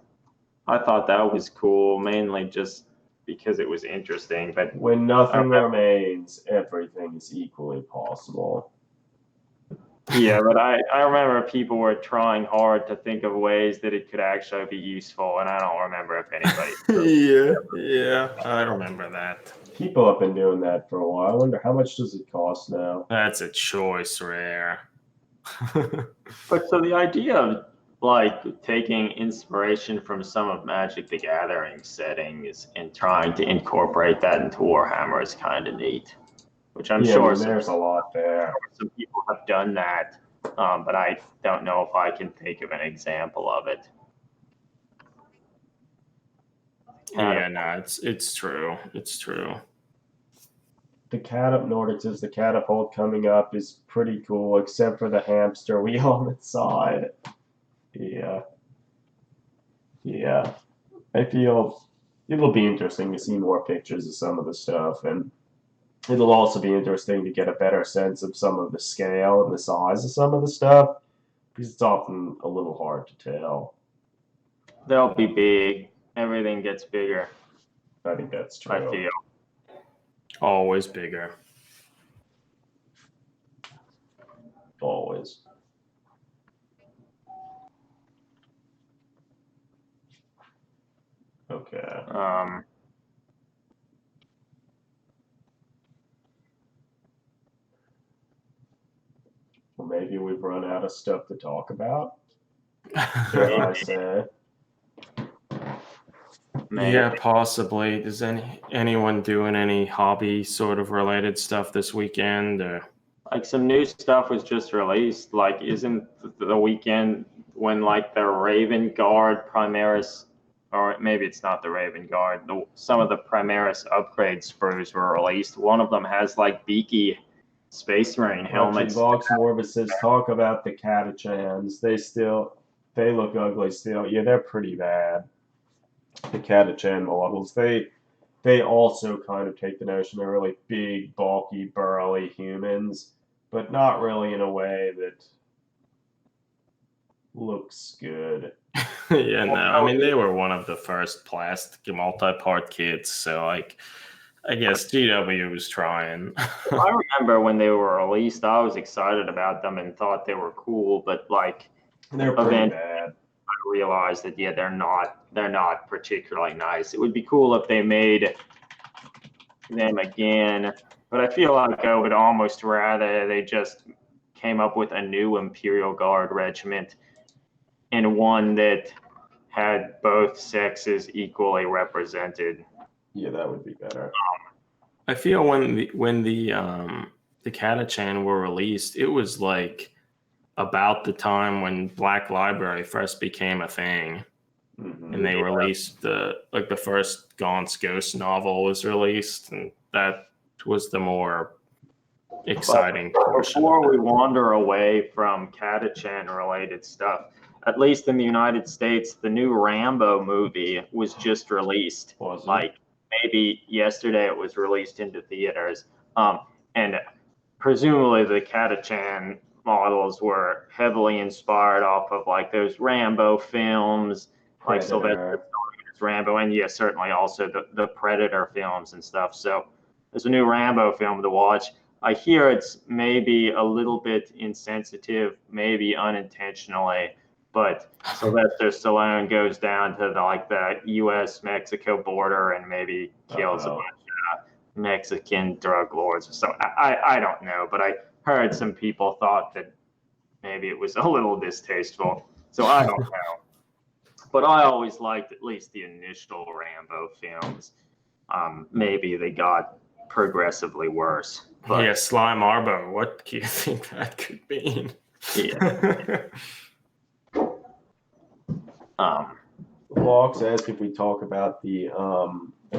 I thought that was cool, mainly just because it was interesting. But when nothing remains, everything is equally possible. Yeah, but I remember people were trying hard to think of ways that it could actually be useful, and I don't remember if anybody. Yeah, I remember that. People have been doing that for a while. I wonder how much does it cost now? That's a choice rare. But so the idea of like taking inspiration from some of Magic the Gathering settings and trying to incorporate that into Warhammer is kind of neat. Which I'm sure there's a lot there. Some people have done that, but I don't know if I can think of an example of it. Yeah, no, it's true. It's true. The Nordic says the catapult coming up is pretty cool, except for the hamster wheel on the side. Yeah. I feel it'll be interesting to see more pictures of some of the stuff, and it'll also be interesting to get a better sense of some of the scale and the size of some of the stuff, because it's often a little hard to tell. They'll be big. Everything gets bigger, I think that's true. I feel. Always bigger. Always. Okay. Well, maybe we've run out of stuff to talk about. Dare I say? Maybe. Yeah, possibly. Does anyone doing any hobby sort of related stuff this weekend? Or? Like some new stuff was just released. Like, isn't the weekend when like the Raven Guard Primaris, or maybe it's not the Raven Guard, some of the Primaris upgrade sprues were released. One of them has like beaky Space Marine helmets. Vox Morbus says, talk about the Catachans. They look ugly still. Yeah, they're pretty bad. The Catachan models. They also kind of take the notion they're really big, bulky, burly humans, but not really in a way that looks good. Yeah, no. I mean, they were one of the first plastic multi-part kits, so like, I guess GW was trying. I remember when they were released, I was excited about them and thought they were cool, but like, they're pretty bad. I realized that they're not particularly nice. It would be cool if they made them again, but I feel like I would almost rather they just came up with a new Imperial Guard regiment and one that had both sexes equally represented. Yeah, that would be better. I feel when the Catachan were released, it was like about the time when Black Library first became a thing, and they released the first Gaunt's Ghost novel was released, and that was the more exciting portion. Before we wander away from Catachan related stuff, at least in the United States, the new Rambo movie was just released. Like maybe yesterday it was released into theaters, and presumably the Catachan models were heavily inspired off of like those Rambo films, like Sylvester Stallone's Rambo, and yes, certainly also the Predator films and stuff. So there's a new Rambo film to watch. I hear it's maybe a little bit insensitive, maybe unintentionally, but Sylvester Stallone goes down to the U.S.-Mexico border and maybe kills a bunch of Mexican drug lords. So I don't know, but I heard some people thought that maybe it was a little distasteful. So I don't know. But I always liked at least the initial Rambo films. Maybe they got progressively worse. But, yeah, Slime Arbo. What do you think that could mean? Yeah. Vox asked if we talk about the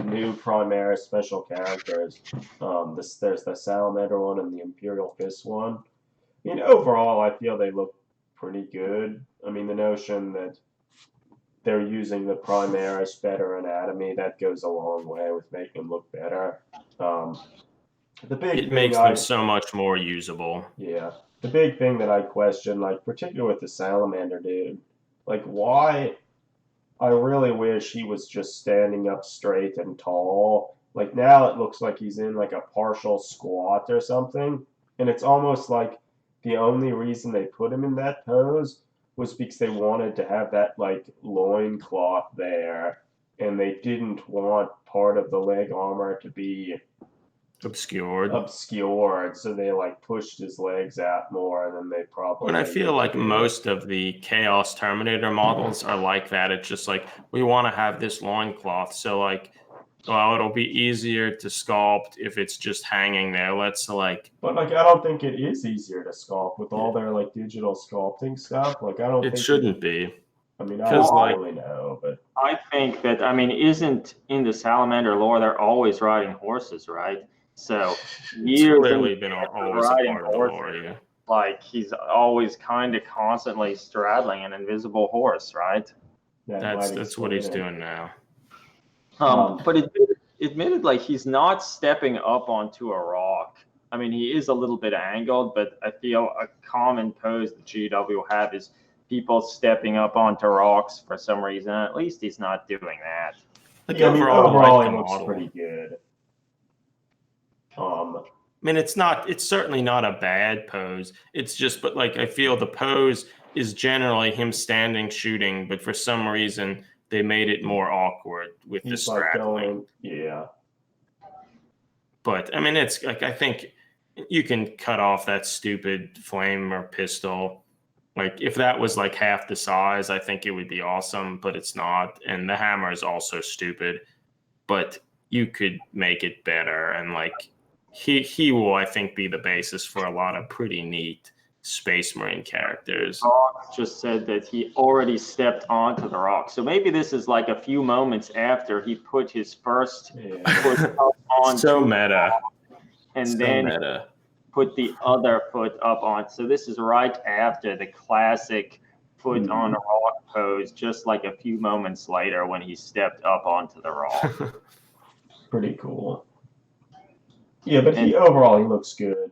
new Primaris special characters. There's the Salamander one and the Imperial Fist one. I mean, overall, I feel they look pretty good. I mean, the notion that they're using the Primaris better anatomy, that goes a long way with making them look better. It makes them so much more usable. Yeah. The big thing that I question, like, particularly with the Salamander dude, like, why? I really wish he was just standing up straight and tall. Like, now it looks like he's in, like, a partial squat or something. And it's almost like the only reason they put him in that pose was because they wanted to have that, like, loincloth there. And they didn't want part of the leg armor to be obscured, so they like pushed his legs out more than they probably. And I feel like most of the Chaos Terminator models are like that. It's just like, we want to have this loincloth, so like, well, it'll be easier to sculpt if it's just hanging there. Let's like. But like, I don't think it is easier to sculpt with all their like digital sculpting stuff. Like, I don't. It shouldn't be. I mean, I don't really know, but I think that isn't in the Salamander lore they're always riding horses, right? So years clearly been always a part of the lore, yeah. Like he's always kind of constantly straddling an invisible horse, right? That's what he's doing now. But admitted, like he's not stepping up onto a rock I mean, he is a little bit angled, but I feel a common pose that GW have is people stepping up onto rocks for some reason. At least he's not doing that. Like Yeah, I mean, overall, I overall like he the looks model. pretty good. I mean, it's certainly not a bad pose. It's just, but like, I feel the pose is generally him standing shooting, but for some reason they made it more awkward with the he's like straddling. yeah. But I mean, it's like, I think you can cut off that stupid flame or pistol. Like, if that was like half the size, I think it would be awesome, but it's not. And the hammer is also stupid, but you could make it better. And like, he will, I think, be the basis for a lot of pretty neat Space Marine characters. Rock just said that he already stepped onto the rock. So maybe this is like a few moments after he put his first foot up on So meta. and So then meta. put the other foot up on. So this is right after the classic foot on a rock pose, just like a few moments later when he stepped up onto the rock. Pretty cool. Yeah, but overall he looks good.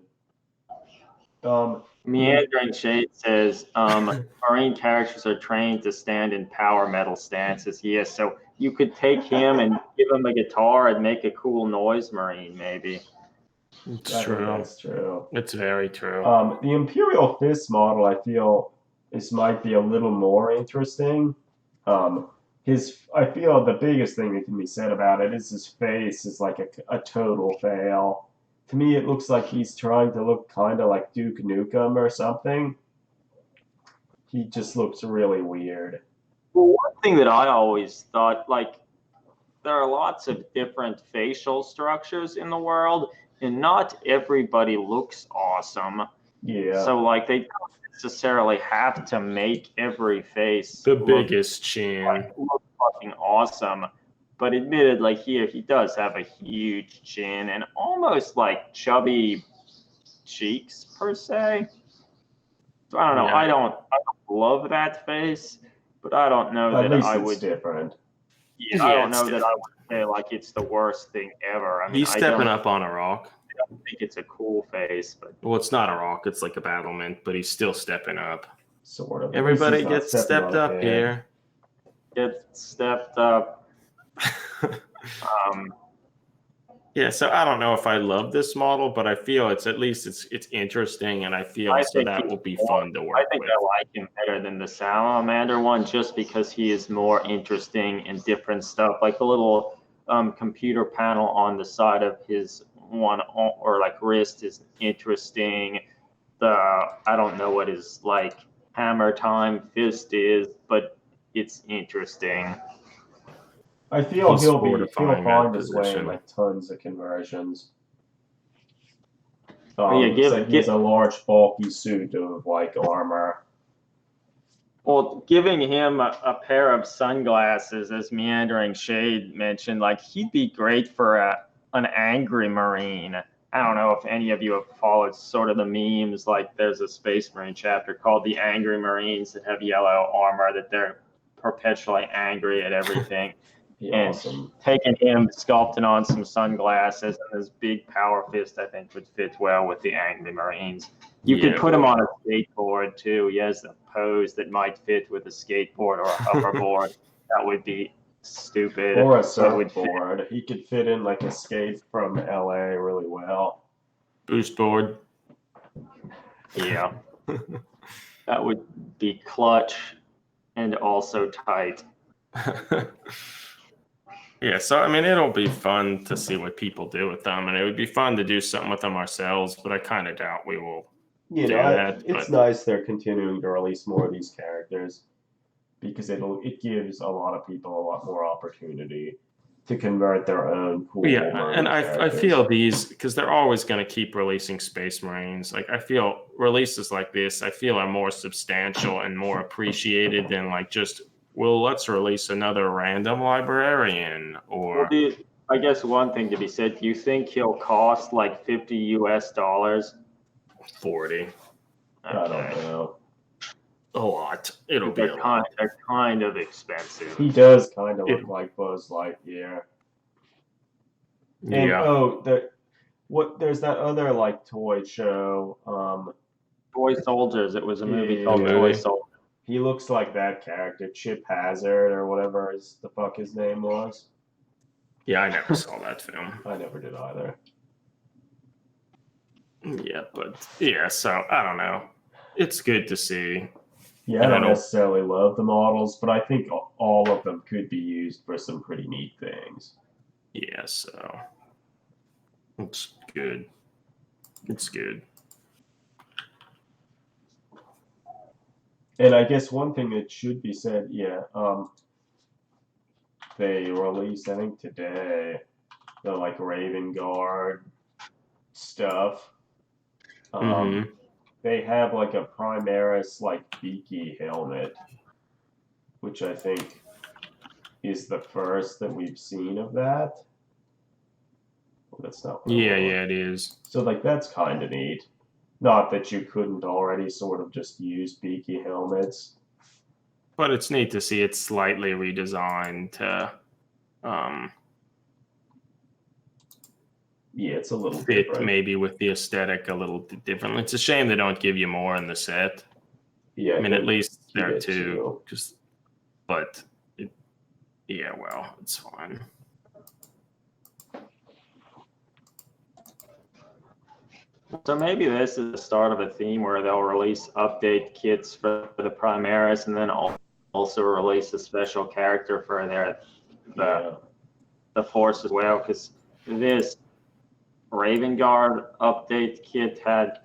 Meandering Shade says Marine characters are trained to stand in power metal stances. Yes, so you could take him and give him a guitar and make a cool noise Marine, maybe. It's true. That's true. It's very true. The Imperial Fist model, I feel, this might be a little more interesting. I feel the biggest thing that can be said about it is his face is like a total fail. To me, it looks like he's trying to look kind of like Duke Nukem or something. He just looks really weird. Well, one thing that I always thought, like, there are lots of different facial structures in the world, and not everybody looks awesome. Yeah. So, like, they don't necessarily have to make every face the biggest chin. Look fucking awesome. But admittedly, here he does have a huge chin and almost like chubby cheeks per se. So I don't know. Yeah. I don't love that face, but I don't know At that least I it's would. different. Yeah, I don't know that I would say like it's the worst thing ever. I mean, He's stepping up on a rock. I don't think it's a cool face, but Well, it's not a rock. It's like a battlement, but he's still stepping up. Sort of. Everybody He's not gets stepping stepped on a up head. here. get stepped up. Yeah, so I don't know if I love this model, but I feel it's at least it's interesting, and I feel so that will be fun to work I think with. I like him better than the Salamander one, just because he is more interesting and different stuff. Like the little computer panel on the side of his one or like wrist is interesting. I don't know what his like hammer time fist is, but it's interesting. I feel He's he'll fortifying find that his way in position. like tons of conversions. Yeah, he has a large bulky suit of like armor. Well, giving him a pair of sunglasses, as Meandering Shade mentioned, like he'd be great for an angry Marine. I don't know if any of you have followed sort of the memes, like there's a Space Marine chapter called the Angry Marines that have yellow armor, that they're perpetually angry at everything. And Awesome. taking him, sculpting on some sunglasses and this big power fist, I think would fit well with the Angry Marines. You could put him on a skateboard too. He has a pose that might fit with a skateboard or a hoverboard. That would be stupid. Or a surfboard. He could fit in like a skate from LA really well. Boost board. Yeah. That would be clutch and also tight. Yeah, so I mean, it'll be fun to see what people do with them, and it would be fun to do something with them ourselves, but I kind of doubt we will. It's nice they're continuing to release more of these characters, because it gives a lot of people a lot more opportunity to convert their own cool. Yeah, and I feel these, because they're always going to keep releasing Space Marines. Like, I feel releases like this, I feel are more substantial and more appreciated than like just, well, let's release another random librarian or. Well, I guess one thing to be said, do you think he'll cost like $50 US? 40. Okay. I don't know. A lot. It'll be a lot. They're kind of expensive. He does kind of look like Buzz Lightyear. And, Yeah. what? There's that other like toy show. Toy Soldiers. It was a movie Yeah. called A Toy movie? Soldiers. He looks like that character, Chip Hazard or whatever the fuck his name was. Yeah, I never saw that film. I never did either. Yeah, but yeah, so I don't know. It's good to see. Yeah, I And I don't don't- necessarily love the models, but I think all of them could be used for some pretty neat things. Yeah, so it's good. It's good. And I guess one thing that should be said, they released, I think today, the like Raven Guard stuff. Mhm. They have like a Primaris like beaky helmet, which I think is the first that we've seen of that. Well, that's not what I Yeah, want. yeah, it is. So like that's kind of neat. Not that you couldn't already sort of just use beaky helmets. But it's neat to see it slightly redesigned to Yeah, it's a little fit different. maybe with the aesthetic a little different. It's a shame they don't give you more in the set. Yeah, I mean, at least you there get too. But yeah, well, it's fine. So maybe this is the start of a theme where they'll release update kits for the Primaris, and then also release a special character for the Force as well. Because this Raven Guard update kit had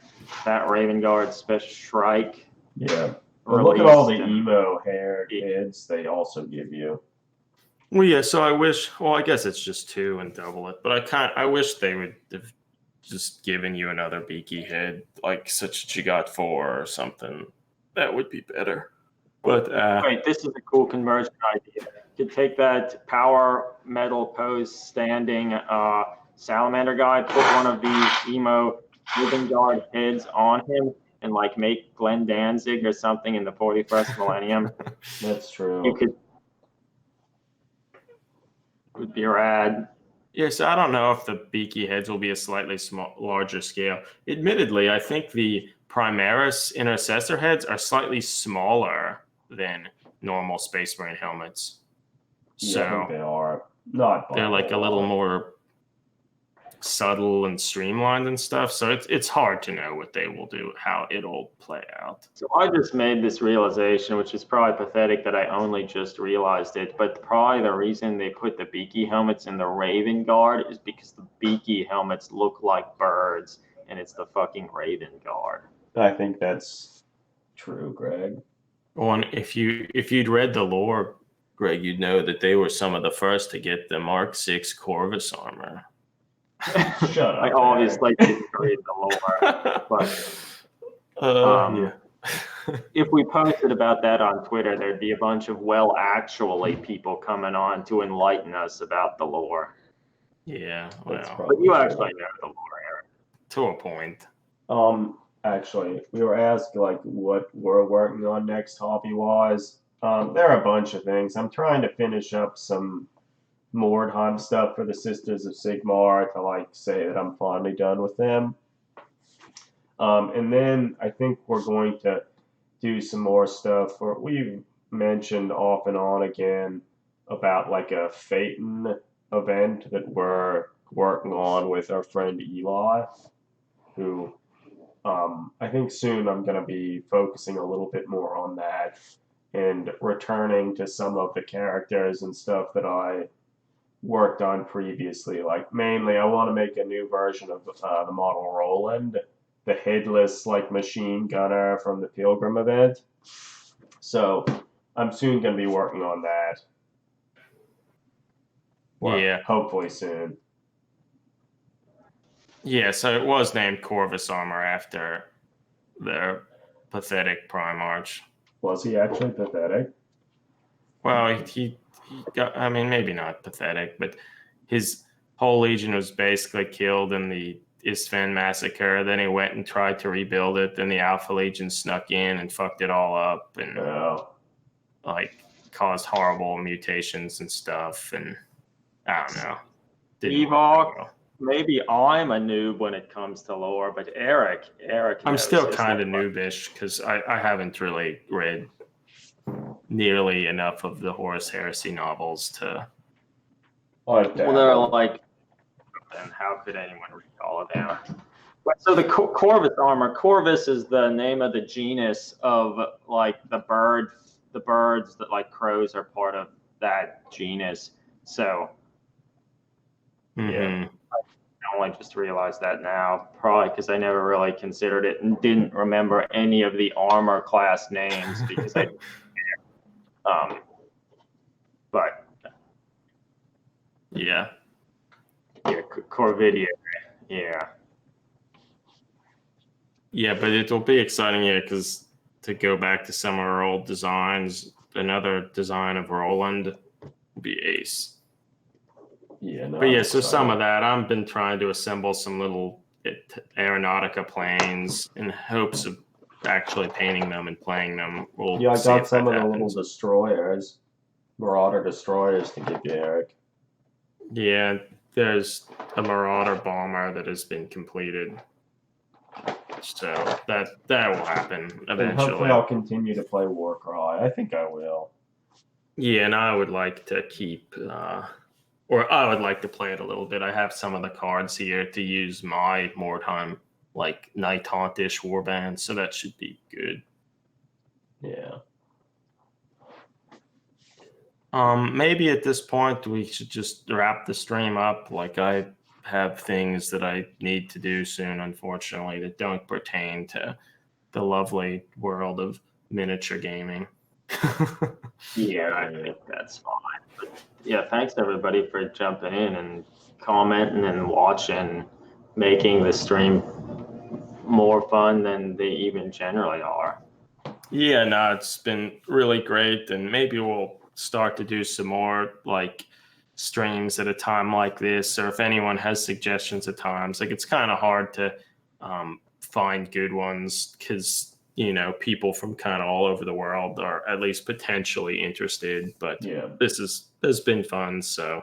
that Raven Guard Special Strike. Yeah. But look at all the released, and emo hair kids they also give you. Well, yeah. So I wish. Well, I guess it's just 2 and double it. But I wish they would have just given you another beaky head, like such that you got 4 or something. That would be better. But wait, this is a cool conversion idea. You could take that power metal pose standing salamander guy, put one of these emo Raven Guard heads on him, and like make Glenn Danzig or something in the 41st millennium. That's true. You could. It would be rad. yes, I don't know if the beaky heads will be a slightly larger scale. Admittedly, I think the Primaris intercessor heads are slightly smaller than normal Space Marine helmets. Yeah, I think So they are. Not by they're like a little lot. more subtle and streamlined and stuff. So it's hard to know what they will do, how it'll play out. So I just made this realization, which is probably pathetic that I only just realized it, but probably the reason they put the beaky helmets in the Raven Guard is because the beaky helmets look like birds, and it's the fucking Raven Guard. I think that's true, Greg. Well, and if you'd read the lore, Greg, you'd know that they were some of the first to get the Mark 6 Corvus armor. Shut up. I obviously didn't read the lore, but Yeah. if we posted about that on Twitter, there'd be a bunch of actually people coming on to enlighten us about the lore. Yeah, That's well, probably But you true. actually know the lore, Eric. to a point. Actually, we were asked like what we're working on next hobby-wise. There are a bunch of things. I'm trying to finish up some Mordheim stuff for the Sisters of Sigmar to like say that I'm finally done with them. And then I think we're going to do some more stuff. We've mentioned off and on again about like a Phaeton event that we're working on with our friend Eli, who I think soon I'm going to be focusing a little bit more on that and returning to some of the characters and stuff that I worked on previously. Like mainly I want to make a new version of the model Roland, the headless like machine gunner from the Pilgrim event. So I'm soon going to be working on that. Or Yeah. hopefully soon. Yeah, so it was named Corvus armor after their pathetic Primarch. Was he actually pathetic? Well, he got, I mean, maybe not pathetic, but his whole legion was basically killed in the Isfahan massacre. Then he went and tried to rebuild it. Then the Alpha Legion snuck in and fucked it all up and like caused horrible mutations and stuff. And I don't know. Didn't work Evok well. maybe I'm a noob when it comes to lore, but Eric I'm knows still his kind of lore. noobish because I haven't really read nearly enough of the Horus Heresy novels to. Like Well, that. they're like, and how could anyone read all of them? But so the Corvus armor. Corvus is the name of the genus of like the birds that like crows are part of that genus. So Mhm. I only just realized that now, probably because I never really considered it and didn't remember any of the armor class names because I, but Yeah. Corvidia, yeah. Yeah, but it'll be exciting, yeah, because to go back to some of our old designs, another design of Roland would be ace. Yeah, no, But yeah, I'm so some of excited. that, I've been trying to assemble some little Aeronautica planes in hopes of actually painting them and playing them. We'll Yeah, I see got if some that of the little happens. destroyers, Marauder destroyers to give you, Eric. Yeah, there's a Marauder bomber that has been completed. So that will happen And hopefully eventually. I'll continue to play Warcry. I think I will. Yeah, and I would like to keep, or I would like to play it a little bit. I have some of the cards here to use my Mordheim, like Night Haunt-ish warband, so that should be good. Yeah. Maybe at this point we should just wrap the stream up. Like I have things that I need to do soon, unfortunately, that don't pertain to the lovely world of miniature gaming. Yeah, I think that's fine. But yeah, thanks everybody for jumping in and commenting and watching, making the stream more fun than they even generally are. Yeah, no, it's been really great, and maybe we'll start to do some more like streams at a time like this, or if anyone has suggestions at times. Like it's kind of hard to find good ones because people from kind of all over the world are at least potentially interested. But Yeah. this has been fun, so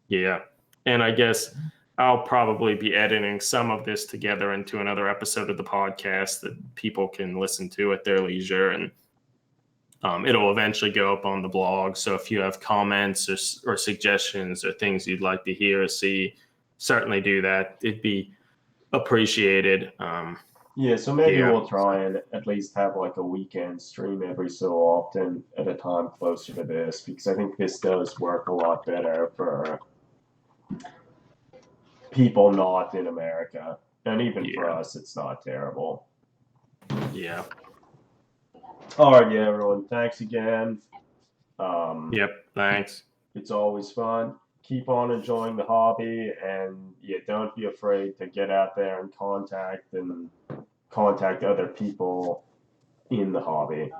yeah. And I guess I'll probably be editing some of this together into another episode of the podcast that people can listen to at their leisure, and it'll eventually go up on the blog. So if you have comments or suggestions or things you'd like to hear or see, certainly do that. It'd be appreciated. Yeah, so maybe Yeah. we'll try and at least have like a weekend stream every so often at a time closer to this, because I think this does work a lot better for people not in America. And even for Yeah. us, it's not terrible. Yeah. All right, yeah, everyone. Thanks again. Yep. Thanks. It's always fun. Keep on enjoying the hobby, and yeah, don't be afraid to get out there and contact other people in the hobby.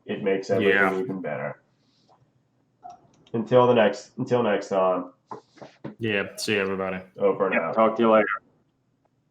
It makes everything even better. Until next time. Yeah. See you, everybody. Over and out. Talk to you later.